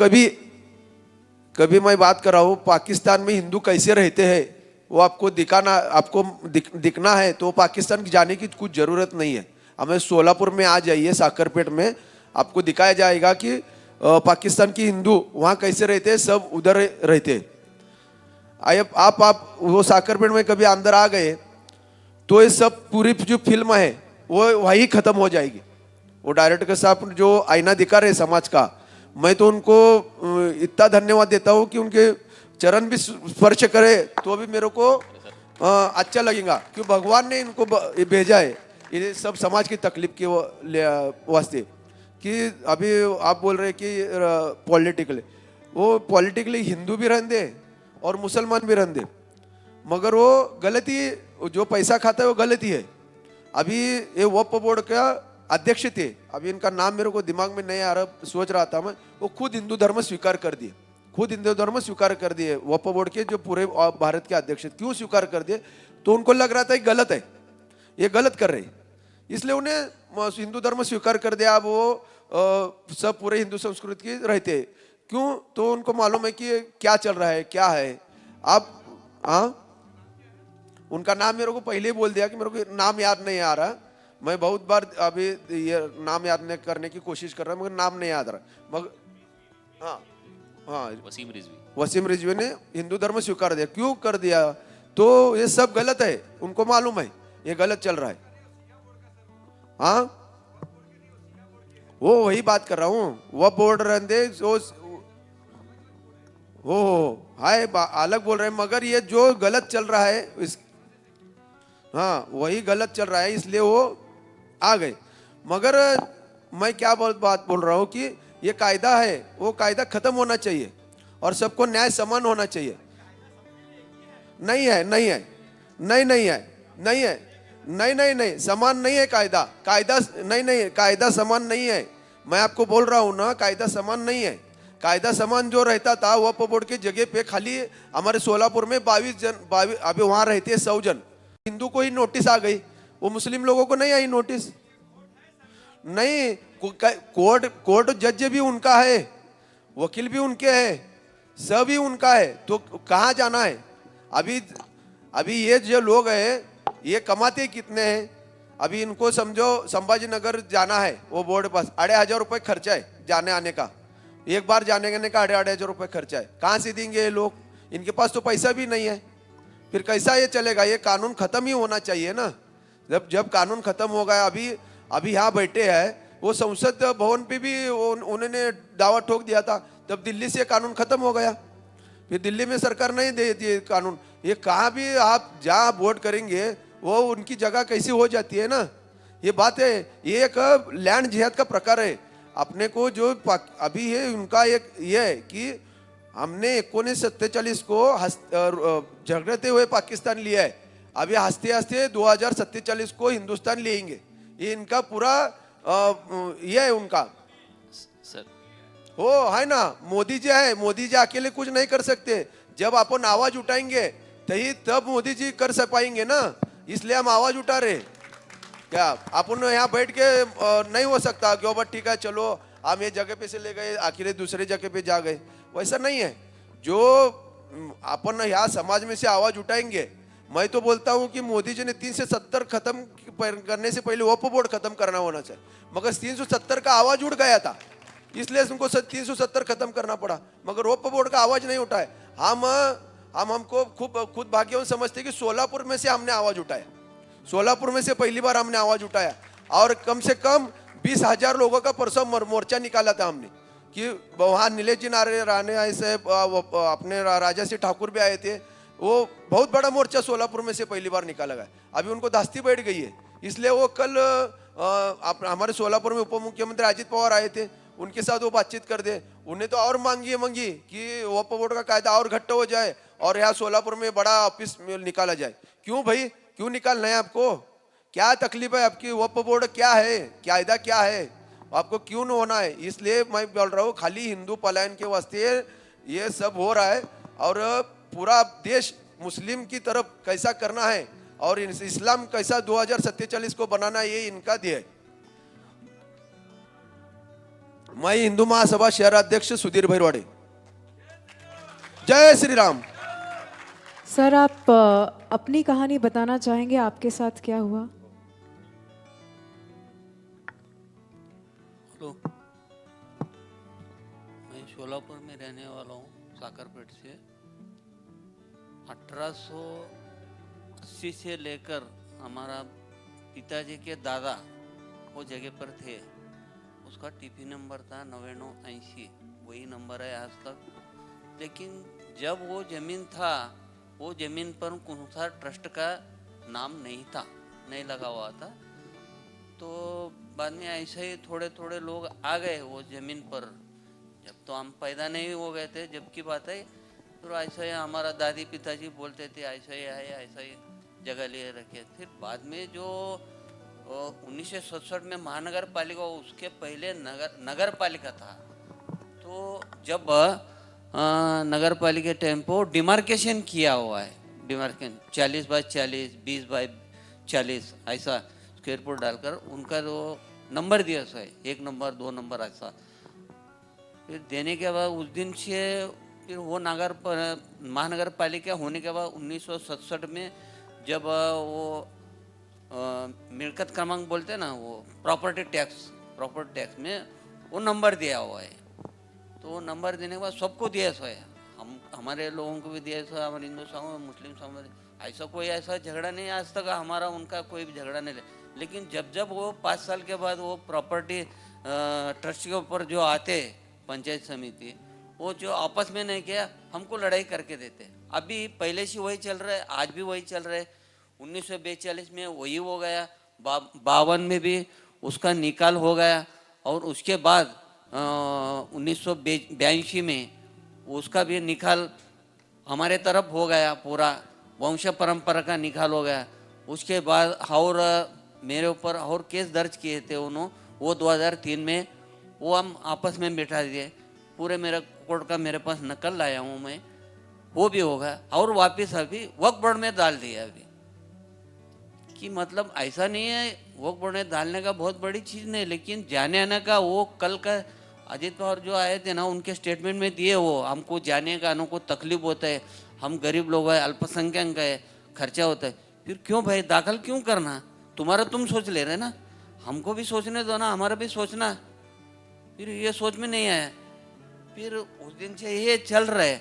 Speaker 12: कभी मैं बात कर रहा हूँ, पाकिस्तान में हिंदू कैसे रहते हैं वो आपको दिखना है तो पाकिस्तान जाने की कुछ ज़रूरत नहीं है। हमें सोलापुर में आ जाइए, साकरपेट में आपको दिखाया जाएगा कि पाकिस्तान की हिंदू वहाँ कैसे रहते हैं, सब उधर रहते हैं। आप वो साकरपेट में कभी अंदर आ गए तो ये सब पूरी जो फिल्म है वो वही खत्म हो जाएगी। वो डायरेक्टर साहब जो आईना दिखा रहे समाज का, मैं तो उनको इतना धन्यवाद देता हूँ कि उनके चरण भी स्पर्श करे तो भी मेरे को अच्छा लगेगा, क्यों भगवान ने इनको भेजा है ये सब समाज की तकलीफ के वास्ते। कि अभी आप बोल रहे कि पॉलिटिकली हिंदू भी रहते और मुसलमान भी रहते, मगर वो गलती, जो पैसा खाता है वो गलती है। अभी ये वक्फ बोर्ड का अध्यक्ष थे, अभी इनका नाम मेरे को दिमाग में नहीं आ रहा, सोच रहा था मैं, वो खुद हिंदू धर्म स्वीकार कर दिए, वक्फ बोर्ड के जो पूरे भारत के अध्यक्ष। क्यों स्वीकार कर दिए? तो उनको लग रहा था ये गलत है, ये गलत कर रहे, इसलिए उन्हें हिंदू धर्म स्वीकार कर दिया। अब वो सब पूरे हिंदू संस्कृति के रहते हैं। क्यों? तो उनको मालूम है कि क्या चल रहा है, क्या है। आप उनका नाम मेरे को पहले ही बोल दिया कि मेरे को नाम याद नहीं आ रहा। मैं बहुत बार अभी ये नाम याद नहीं करने की कोशिश कर रहा हूँ, मगर नाम नहीं याद रहा। मगर हाँ, वसीम रिजवी ने हिंदू धर्म स्वीकार दिया। क्यों कर दिया? तो ये सब गलत है, उनको मालूम है ये गलत चल रहा है। हाँ, वो वही बात कर रहा हूँ, वह बोर्ड रहते हो हाय अलग बोल रहे हैं, मगर ये जो गलत चल रहा है हाँ वही गलत चल रहा है, इसलिए वो आ गए। मगर मैं क्या बात बोल रहा हूँ कि ये कायदा है, वो कायदा खत्म होना चाहिए और सबको न्याय समान होना चाहिए। नहीं है, नहीं है, नहीं नहीं है, नहीं है, नहीं नहीं नहीं, समान नहीं है कायदा, नहीं कायदा समान नहीं है। मैं आपको बोल रहा हूँ ना, कायदा समान नहीं है। कायदा समान जो रहता था वक्फ बोर्ड की जगह पे खाली हमारे सोलापुर में 22 जन, अभी वहाँ रहते हैं 100 जन। हिंदू को ही नोटिस आ गई, वो मुस्लिम लोगों को नहीं आई नोटिस। नहीं, कोर्ट जज भी उनका है, वकील भी उनके है, सब ही उनका है, तो कहाँ जाना है? अभी ये जो लोग हैं ये कमाते कितने हैं? अभी इनको समझो संभाजी नगर जाना है, वो बोर्ड पास 2,500 रुपये खर्चा है जाने आने का, एक बार जाने आने का 2,500 रुपये खर्चा है। कहाँ से देंगे ये लोग? इनके पास तो पैसा भी नहीं है, फिर कैसा ये चलेगा? ये कानून खत्म ही होना चाहिए ना। जब कानून खत्म हो गया, अभी यहाँ बैठे हैं, वो संसद भवन पे भी उन्होंने दावा ठोक दिया था, तब दिल्ली से कानून खत्म हो गया। फिर दिल्ली में सरकार नहीं देती है कानून। ये कहाँ भी आप जहाँ वोट करेंगे वो उनकी जगह कैसी हो जाती है ना, ये बात है। ये एक लैंड जिहाद का प्रकार है। अपने को जो अभी है उनका एक ये है कि हमने 1947 को झगड़ते हुए पाकिस्तान लिया है, अभी हंसते हंसते 2047 को हिंदुस्तान लेंगे। ये इनका पूरा ये है उनका
Speaker 3: सर।
Speaker 12: हो है ना। मोदी जी है, मोदी जी अकेले कुछ नहीं कर सकते, जब अपन आवाज उठाएंगे तब मोदी जी कर पाएंगे ना, इसलिए हम आवाज उठा रहे। क्या अपन यहाँ बैठ के नहीं हो सकता कि बस ठीक है चलो हम ये जगह पे से ले गए आखिर दूसरे जगह पे जा गए, वैसा नहीं है। जो अपन यहाँ समाज में से आवाज उठाएंगे, मैं तो बोलता हूँ कि मोदी जी ने 370 खत्म करने से पहले वक्फ बोर्ड खत्म करना होना चाहिए, मगर 370 का आवाज उठ गया था, इसलिए उनको 370 खत्म करना पड़ा, मगर वक्फ बोर्ड का आवाज नहीं उठाए। हमको खुद भाग्यवान समझते कि सोलापुर में से हमने आवाज उठाया, सोलापुर में से पहली बार हमने आवाज उठाया, और कम से कम 20,000 लोगों का परसों मोर्चा निकाला था हमने, कि वहाँ नीलेश जी राणे ऐसे अपने राजा सिंह ठाकुर भी आए थे, वो बहुत बड़ा मोर्चा सोलापुर में से पहली बार निकाला गया। अभी उनको दास्ती बैठ गई है, इसलिए वो कल हमारे सोलापुर में उप मुख्यमंत्री अजित पवार आए थे, उनके साथ वो बातचीत कर दे। उन्हें तो और मांगी कि वक्फ बोर्ड का कायदा और घट्ट हो जाए और यहाँ सोलापुर में बड़ा ऑफिस निकाला जाए। क्यों भाई, क्यों निकालना है आपको? क्या तकलीफ है आपकी? वक्फ बोर्ड क्या है, कायदा क्या है, आपको क्यों न होना है? इसलिए मैं बोल रहा हूँ खाली हिंदू पलायन के वास्ते ये सब हो रहा है और पूरा देश मुस्लिम की तरफ कैसा करना है और इस्लाम कैसा 2047 को बनाना है, ये इनका ध्येय है। मैं हिंदू महासभा शहर अध्यक्ष सुधीर भैरवाड़े। जय श्री राम।
Speaker 1: सर आप अपनी कहानी बताना चाहेंगे, आपके साथ क्या हुआ?
Speaker 13: हेलो, मैं शोलापुर में रहने वाला हूँ, साकरपेट से। 1880 से लेकर हमारा पिताजी के दादा वो जगह पर थे। उसका टीपी नंबर था 9980, वही नंबर है आज तक। लेकिन जब वो ज़मीन था, वो ज़मीन पर कौन सा ट्रस्ट का नाम नहीं था, नहीं लगा हुआ था। तो बाद में ऐसे ही थोड़े थोड़े लोग आ गए वो ज़मीन पर। जब तो हम पैदा नहीं हो गए थे जब की बात है, तो ऐसा ही हमारा दादी पिताजी बोलते थे ऐसा ही है, ऐसा ही जगह ले रखे। फिर बाद में जो 1967 में महानगर पालिका, उसके पहले नगर पालिका था। तो जब नगर पालिका टाइम पर डिमार्केशन किया हुआ है, डिमार्केशन 40 बाय 40, 20 बाय 40 ऐसा स्क्वायर फुट डालकर उनका जो नंबर दिया है, 1 नंबर 2 नंबर ऐसा। फिर देने के बाद उस दिन से फिर वो महानगर पालिका होने के बाद 1967 में जब वो मिल्कत क्रमांक बोलते हैं ना, वो प्रॉपर्टी टैक्स में वो नंबर दिया हुआ है। तो वो नंबर देने के बाद सबको दिया है, हमारे लोगों को भी दिया है, हमारे हिंदू समाज, मुस्लिम समाज, ऐसा कोई ऐसा झगड़ा नहीं आज तक हमारा उनका कोई भी झगड़ा नहीं। लेकिन जब वो 5 साल के बाद वो प्रॉपर्टी ट्रस्ट के ऊपर जो आते पंचायत समिति, वो जो आपस में नहीं किया, हमको लड़ाई करके देते। अभी पहले से वही चल रहा है, आज भी वही चल रहा है। 1942 में वही हो गया, 52 में भी उसका निकाल हो गया, और उसके बाद 1982 में उसका भी निकाल हमारे तरफ हो गया, पूरा वंश परंपरा का निकाल हो गया। उसके बाद और मेरे ऊपर और केस दर्ज किए थे उन्होंने, वो 2003 में वो हम आपस में बिठा दिए। पूरे मेरा कोर्ट का मेरे पास नकल लाया हूँ मैं, वो भी होगा। और वापस अभी वक्फ बोर्ड में डाल दिया अभी, कि मतलब ऐसा नहीं है वक्फ बोर्ड में डालने का बहुत बड़ी चीज़ नहीं, लेकिन जाने आने का वो कल का अजीत पवार जो आए थे ना, उनके स्टेटमेंट में दिए, वो हमको जाने का आने को तकलीफ होता है, हम गरीब लोग हैं, अल्पसंख्यक है, खर्चा होता है। फिर क्यों भाई दाखिल क्यों करना? तुम्हारा तुम सोच ले रहे ना, हमको भी सोचने दो ना, हमारा भी सोचना। फिर ये सोच में नहीं आया। फिर उस दिन से ये चल रहा है।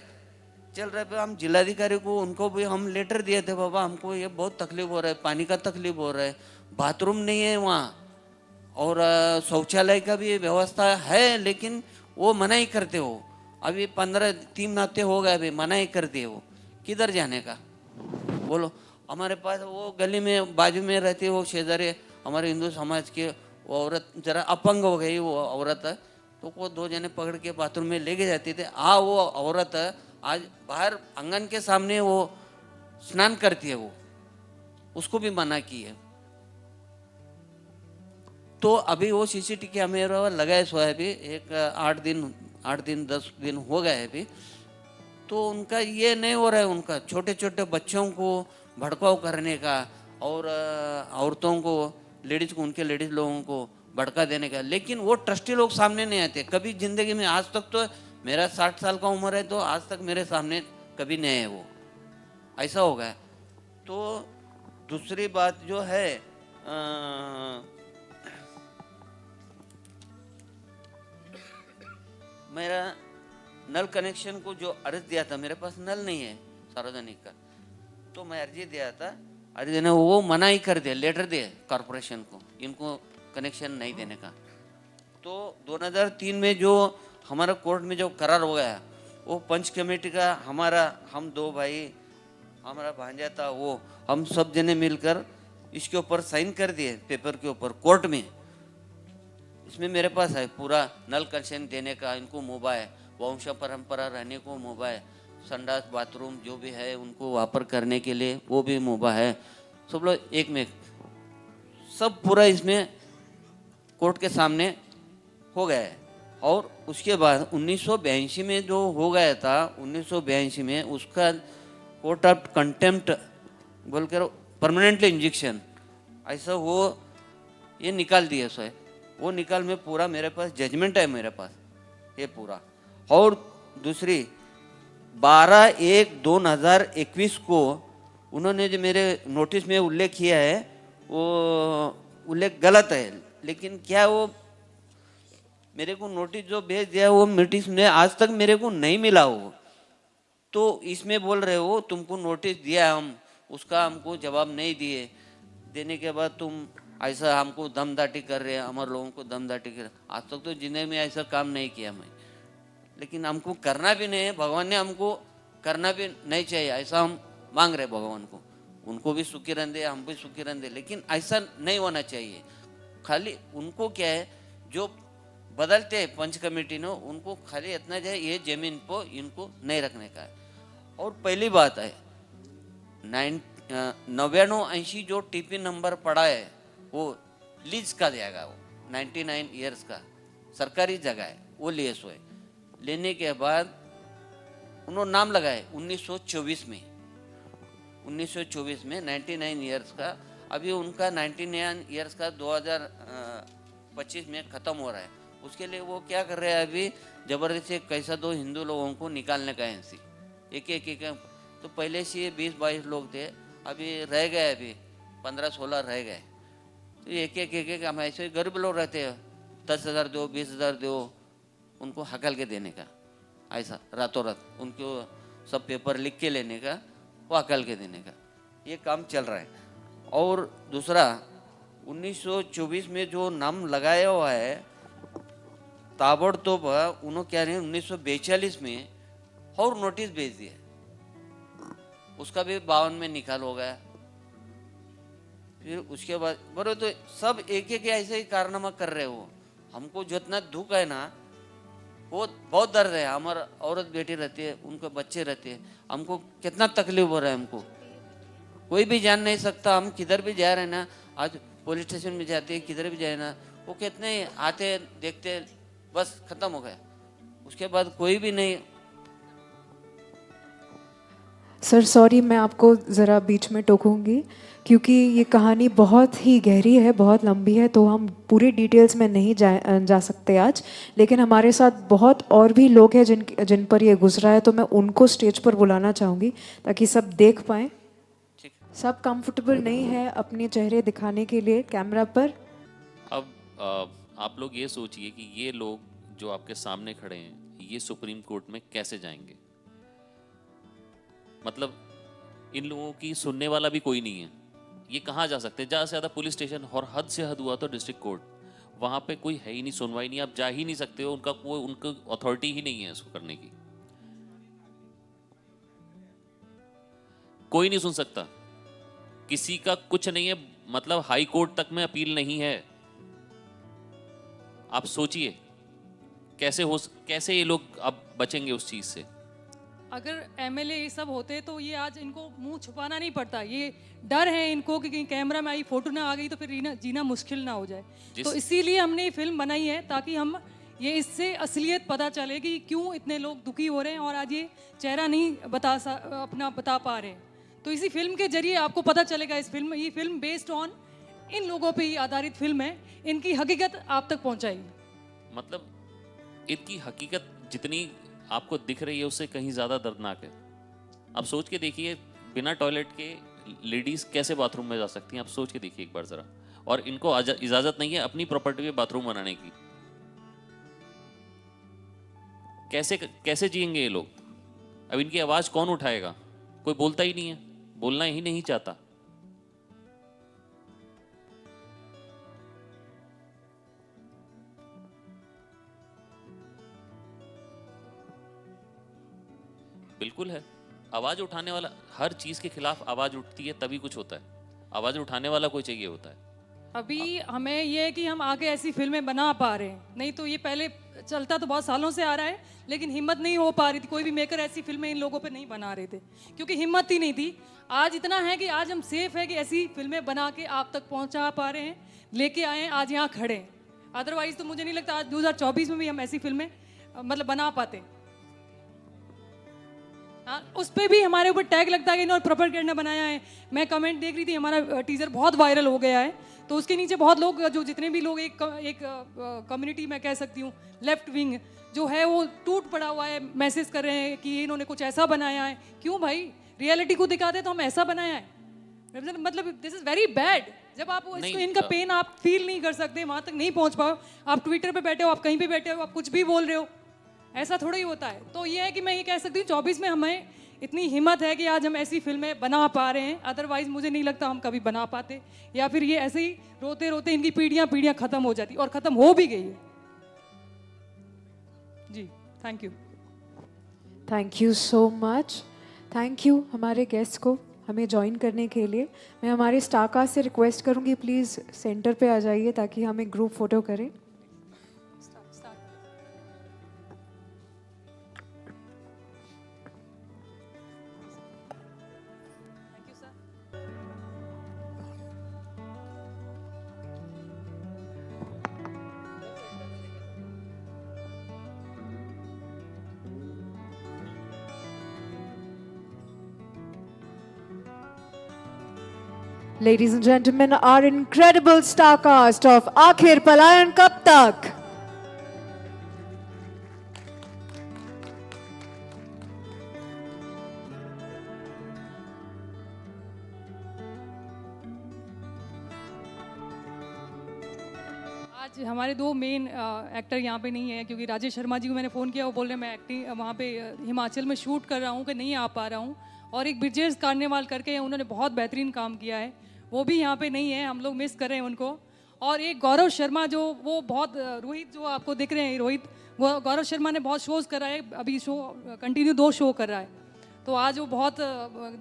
Speaker 13: फिर हम जिलाधिकारी को उनको भी हम लेटर दिए थे, बाबा हमको ये बहुत तकलीफ हो रहा है, पानी का तकलीफ हो रहा है, बाथरूम नहीं है वहाँ, और शौचालय का भी व्यवस्था है, लेकिन वो मना ही करते हो। अभी 3 हफ्ते हो गए, अभी मना ही करते हो। किधर जाने का बोलो? हमारे पास वो गली में बाजू में रहती है वो शेजारी हमारे हिंदू समाज के, वो औरत जरा अपंग हो गई, वो औरत, तो वो 2 जने पकड़ के बाथरूम में लेके जाते थे। वो औरत आज बाहर आंगन के सामने वो स्नान करती है, वो उसको भी मना की है। तो अभी वो सीसीटीवी कैमरा लगाए सो है, अभी एक 8 दिन 10 दिन हो गए अभी। तो उनका ये नहीं हो रहा है, उनका छोटे छोटे बच्चों को भड़काव करने का, और औरतों को, लेडीज को, उनके लेडीज लोगों को भड़का देने का। लेकिन वो ट्रस्टी लोग सामने नहीं आते कभी जिंदगी में। आज तक तो मेरा 60 साल का उम्र है, तो आज तक मेरे सामने कभी नहीं है वो, ऐसा हो गया। तो दूसरी बात जो है, मेरा नल कनेक्शन को जो अर्ज दिया था, मेरे पास नल नहीं है सार्वजनिक का, तो मैं अर्जी दिया था, अर्जी देने वो मना ही कर दिया, लेटर दिए कॉरपोरेशन को, इनको कनेक्शन नहीं देने का। तो 2003 में जो हमारा कोर्ट में जो करार हो गया, वो पंच कमेटी का हम 2 भाई, हमारा भांजा था, वो हम सब जने मिलकर इसके ऊपर साइन कर दिए पेपर के ऊपर कोर्ट में। इसमें मेरे पास है पूरा नल कनेक्शन देने का, इनको मोबाइल, वंश परंपरा रहने को मोबाइल, संडास बाथरूम जो भी है उनको वापर करने के लिए वो भी मोबाइल है, सब लोग एक में सब पूरा इसमें कोर्ट के सामने हो गया है। और उसके बाद 1982 में जो हो गया था, 1982 में उसका कोर्ट ऑफ कंटेम्प्ट बोलकर परमानेंटली इंजेक्शन ऐसा वो ये निकाल दिया सो है, वो निकाल में पूरा मेरे पास जजमेंट है मेरे पास ये पूरा। और दूसरी 12/1/2021 को उन्होंने जो मेरे नोटिस में उल्लेख किया है वो उल्लेख गलत है, लेकिन क्या वो मेरे को नोटिस जो भेज दिया वो नोटिस में आज तक मेरे को नहीं मिला वो, तो इसमें बोल रहे हो तुमको नोटिस दिया हम, उसका हमको जवाब नहीं दिए, देने के बाद तुम ऐसा हमको दमदाटी कर रहे हैं, हमारे लोगों को दमदाटी कर। आज तक तो जिंदगी में ऐसा काम नहीं किया मैं, लेकिन हमको करना भी नहीं है, भगवान ने हमको करना भी नहीं चाहिए, ऐसा हम मांग रहे भगवान को, उनको भी सुखी रहने, हम भी सुखी रहने, लेकिन ऐसा नहीं होना चाहिए। खाली उनको क्या है जो बदलते हैं पंच कमेटी ने, उनको खाली इतना जो है ये जमीन को इनको नहीं रखने का है। और पहली बात है 99-80 जो टीपी नंबर पड़ा है वो लीज का जाएगा, वो 99 ईयर्स का सरकारी जगह है, वो लिए सो है। लेने के बाद उन्होंने नाम लगाए 1924 में 99 ईयर्स का, अभी उनका 99 ईयर्स का 2025 में ख़त्म हो रहा है। उसके लिए वो क्या कर रहे हैं अभी ज़बरदस्ती कैसा दो हिंदू लोगों को निकालने का है, एक तो पहले से 20-22 लोग थे, अभी रह गए, अभी 15-16 रह गए, तो एक हम ऐसे गरीब लोग रहते हैं, 10,000 दो 20,000 दो, उनको हकल के देने का, ऐसा रातों रात उनको सब पेपर लिख के लेने का, वो हकल के देने का, ये काम चल रहा है। और दूसरा 1924 में जो नाम लगाया हुआ है ताबड़तोब, उन्होंने क्या नहीं 1942 में और नोटिस भेज दिया, उसका भी 52 में निकाल हो गया। फिर उसके बाद बड़े तो सब एक ऐसे ही कारनामा कर रहे हो, हमको जितना दुख है ना वो बहुत दर्द है, हमारा औरत बेटी रहती है, उनके बच्चे रहते हैं, हमको कितना तकलीफ हो रहा है, हमको कोई भी जान नहीं सकता, हम किधर भी जा रहे हैं ना, आज पुलिस स्टेशन में जाते हैं, किधर भी जाए ना, वो कितने आते देखते बस खत्म हो गया, उसके बाद कोई भी नहीं।
Speaker 1: सर सॉरी, मैं आपको ज़रा बीच में टोकूंगी क्योंकि ये कहानी बहुत ही गहरी है, बहुत लंबी है, तो हम पूरी डिटेल्स में नहीं जा सकते आज, लेकिन हमारे साथ बहुत और भी लोग हैं जिन पर ये गुजरा है, तो मैं उनको स्टेज पर बुलाना चाहूँगी ताकि सब देख पाएँ। सब कंफर्टेबल नहीं है अपने चेहरे दिखाने के लिए कैमरा पर।
Speaker 3: अब आप लोग ये सोचिए कि ये लोग जो आपके सामने खड़े हैं ये सुप्रीम कोर्ट में कैसे जाएंगे, मतलब इन लोगों की सुनने वाला भी कोई नहीं है, ये कहाँ जा सकते हैं? ज़्यादा से ज़्यादा पुलिस स्टेशन, और हद से हद हुआ तो डिस्ट्रिक्ट कोर्ट, वहाँ पे कोई है ही नहीं, सुनवाई नहीं, आप जा ही नहीं सकते हो, उनका कोई उनका अथॉरिटी ही नहीं है इसको करने की, कोई नहीं सुन सकता, किसी का कुछ नहीं है, मतलब हाई कोर्ट तक में अपील नहीं है। आप सोचिए कैसे ये लोग अब बचेंगे उस चीज से।
Speaker 2: अगर एमएलए ये सब होते तो ये आज इनको मुंह छुपाना नहीं पड़ता, ये डर है इनको कि कहीं कैमरा में आई फोटो ना आ गई तो फिर जीना मुश्किल ना हो जाए, तो इसीलिए हमने ये फिल्म बनाई है ताकि हम ये इससे असलियत पता चले कि क्यों इतने लोग दुखी हो रहे हैं और आज ये चेहरा नहीं बता पा रहे हैं। तो इसी फिल्म के जरिए आपको पता चलेगा, ये फिल्म बेस्ड ऑन इन लोगों पे ही आधारित फिल्म है, इनकी हकीकत आप तक पहुंचाएगी।
Speaker 3: मतलब इनकी हकीकत जितनी आपको दिख रही है उससे कहीं ज़्यादा दर्दनाक है। आप सोच के देखिए, बिना टॉयलेट के लेडीज़ कैसे बाथरूम में जा सकती हैं, आप सोच के देखिए एक बार ज़रा। और इनको इजाज़त नहीं है अपनी प्रॉपर्टी में बाथरूम बनाने की। कैसे जिएंगे ये लोग? अब इनकी आवाज़ कौन उठाएगा? कोई बोलता ही नहीं है, बोलना ही नहीं चाहता। बिल्कुल है, आवाज उठाने वाला, हर चीज के खिलाफ आवाज उठती है तभी कुछ होता है, आवाज उठाने वाला कोई चाहिए होता है।
Speaker 2: अभी हमें ये है कि हम आगे ऐसी फिल्में बना पा रहे हैं, नहीं तो ये पहले चलता तो बहुत सालों से आ रहा है लेकिन हिम्मत नहीं हो पा रही थी, कोई भी मेकर ऐसी फिल्में इन लोगों पे नहीं बना रहे थे क्योंकि हिम्मत ही नहीं थी। आज इतना है कि आज हम सेफ है कि ऐसी फिल्में बना के आप तक पहुंचा पा रहे हैं, लेके आए, आज यहाँ खड़े हैं। अदरवाइज तो मुझे नहीं लगता आज 2024 में भी हम ऐसी फिल्में मतलब बना पाते। हाँ, उस पर भी हमारे ऊपर टैग लगता है कि इन्होंने प्रोपेगेंडा बनाया है। मैं कमेंट देख रही थी, हमारा टीजर बहुत वायरल हो गया है, तो उसके नीचे बहुत लोग, जो जितने भी लोग एक कम्युनिटी मैं कह सकती हूँ लेफ्ट विंग जो है, वो टूट पड़ा हुआ है, मैसेज कर रहे हैं कि इन्होंने कुछ ऐसा बनाया है। क्यों भाई, रियलिटी को दिखाते तो हम ऐसा बनाया है, मतलब दिस इज वेरी बैड। जब आप इसको इनका पेन आप फील नहीं कर सकते, वहां तक नहीं पहुंच पाओ, आप ट्विटर पे बैठे हो, आप कहीं पे बैठे हो, आप कुछ भी बोल रहे हो, ऐसा थोड़ा ही होता है। तो ये है कि मैं ये कह सकती हूँ 24 में हमें इतनी हिम्मत है कि आज हम ऐसी फिल्में बना पा रहे हैं, अदरवाइज मुझे नहीं लगता हम कभी बना पाते, या फिर ये ऐसे ही रोते रोते इनकी पीढ़ियां खत्म हो जाती, और खत्म हो भी गई है। जी, thank you.
Speaker 1: Thank you so much. Thank you हमारे गेस्ट को हमें ज्वाइन करने के लिए। मैं हमारे स्टारकास्ट से रिक्वेस्ट करूंगी प्लीज़ सेंटर पे आ जाइए ताकि हम एक ग्रुप फोटो करें। Ladies and gentlemen, our incredible star cast of Aakhir Palayan Kab Tak.
Speaker 2: आज हमारे दो मेन एक्टर यहाँ पे नहीं है, क्योंकि राजेश शर्मा जी को मैंने फ़ोन किया, वो बोल रहे हैं मैं एक्टिंग वहाँ पे हिमाचल में शूट कर रहा हूँ कि नहीं आ पा रहा हूँ। और एक ब्रिजेश कार्नेवाल करके हैं, उन्होंने बहुत बेहतरीन काम किया है, वो भी यहाँ पे नहीं है, हम लोग मिस कर रहे हैं उनको। और एक गौरव शर्मा जो वो बहुत रोहित जो आपको दिख रहे हैं, रोहित गौरव शर्मा ने बहुत शोज़ करा है, अभी शो कंटिन्यू 2 शो कर रहा है, तो आज वो बहुत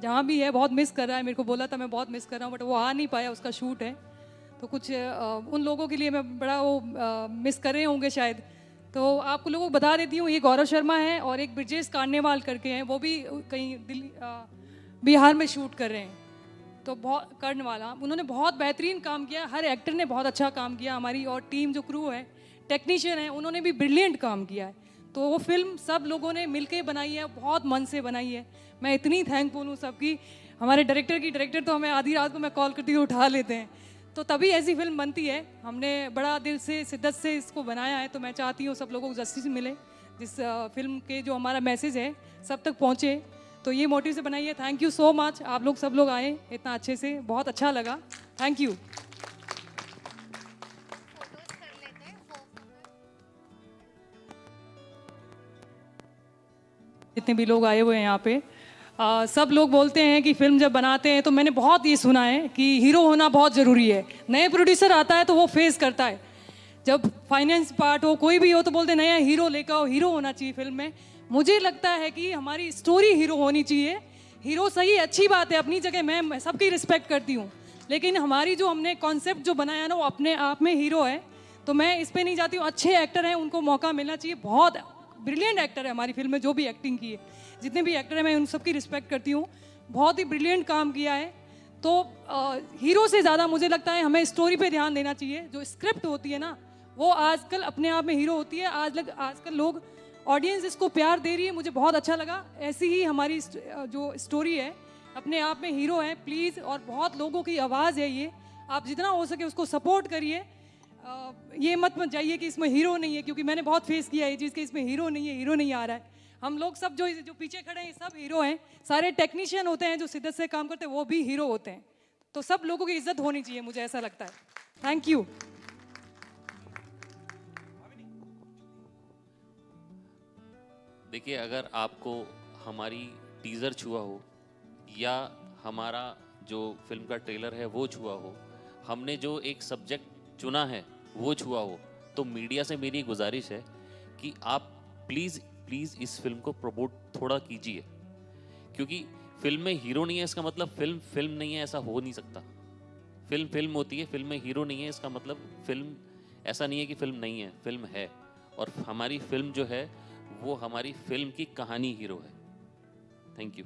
Speaker 2: जहाँ भी है बहुत मिस कर रहा है। मेरे को बोला था मैं बहुत मिस कर रहा हूँ, बट वो आ नहीं पाया, उसका शूट है, तो कुछ उन लोगों के लिए मैं बड़ा वो मिस कर रहे होंगे शायद। तो आप लोगों को बता देती हूँ, ये गौरव शर्मा है और एक ब्रिजेश कार्नेवाल करके हैं, वो भी कहीं दिल्ली बिहार में शूट कर रहे हैं, तो बहुत करने वाला उन्होंने बहुत बेहतरीन काम किया, हर एक्टर ने बहुत अच्छा काम किया, हमारी और टीम जो क्रू है, टेक्नीशियन है, उन्होंने भी ब्रिलियंट काम किया है। तो वो फिल्म सब लोगों ने मिलके बनाई है, बहुत मन से बनाई है। मैं इतनी थैंकफुल हूँ सबकी। हमारे डायरेक्टर तो हमें आधी रात को मैं कॉल करती हूँ, उठा लेते हैं, तो तभी ऐसी फिल्म बनती है। हमने बड़ा दिल से शिद्दत से इसको बनाया है, तो मैं चाहती हूँ सब लोगों को जस्टिस मिले, जिस फिल्म के जो हमारा मैसेज है सब तक पहुँचे, तो ये मोटिव से बनाई है। थैंक यू सो मच, आप लोग सब लोग आए इतना अच्छे से, बहुत अच्छा लगा, थैंक यू। जितने भी लोग आए हुए हैं यहाँ पे, सब लोग बोलते हैं कि फिल्म जब बनाते हैं, तो मैंने बहुत ये सुना है कि हीरो होना बहुत ज़रूरी है। नए प्रोड्यूसर आता है तो वो फेस करता है, जब फाइनेंस पार्ट हो कोई भी हो तो बोलते नया हीरो लेकर आओ, हीरो होना चाहिए फिल्म में। मुझे लगता है कि हमारी स्टोरी हीरो होनी चाहिए। हीरो सही अच्छी बात है अपनी जगह, मैं सबकी रिस्पेक्ट करती हूँ, लेकिन हमारी जो हमने कॉन्सेप्ट जो बनाया ना, वो अपने आप में हीरो है। तो मैं इस पर नहीं जाती हूँ, अच्छे एक्टर हैं उनको मौका मिलना चाहिए। बहुत ब्रिलियंट एक्टर है हमारी फिल्म में, जो भी एक्टिंग की है, जितने भी एक्टर हैं मैं उन सबकी रिस्पेक्ट करती हूँ, बहुत ही ब्रिलियंट काम किया है। तो हीरो से ज़्यादा मुझे लगता है हमें स्टोरी पे ध्यान देना चाहिए। जो स्क्रिप्ट होती है ना, वो आजकल अपने आप में हीरो होती है। आजकल लोग, ऑडियंस इसको प्यार दे रही है, मुझे बहुत अच्छा लगा। ऐसी ही हमारी जो स्टोरी है अपने आप में हीरो है प्लीज़, और बहुत लोगों की आवाज़ है ये, आप जितना हो सके उसको सपोर्ट करिए। ये मत जाइए कि इसमें हीरो नहीं है, क्योंकि मैंने बहुत फेस किया है चीज़ कि इसमें हीरो नहीं है, हीरो नहीं आ रहा है। हम लोग सब जो पीछे खड़े हैं सब हीरो हैं, सारे टेक्नीशियन होते हैं जो शिद्दत से काम करते हैं, वो भी हीरो होते हैं। तो सब लोगों की इज्जत होनी चाहिए, मुझे ऐसा लगता है। Thank you.
Speaker 3: देखिए, अगर आपको हमारी टीज़र छुआ हो या हमारा जो फिल्म का ट्रेलर है वो छुआ हो, हमने जो एक सब्जेक्ट चुना है वो छुआ हो, तो मीडिया से मेरी गुजारिश है कि आप प्लीज़ इस फिल्म को प्रमोट थोड़ा कीजिए, क्योंकि फिल्म में हीरो नहीं है इसका मतलब फिल्म नहीं है, ऐसा हो नहीं सकता। फिल्म होती है, फिल्म में हीरो नहीं है इसका मतलब फिल्म, ऐसा नहीं है कि फिल्म नहीं है, फिल्म है। और हमारी फिल्म जो है वो हमारी फिल्म की कहानी हीरो है। Thank you.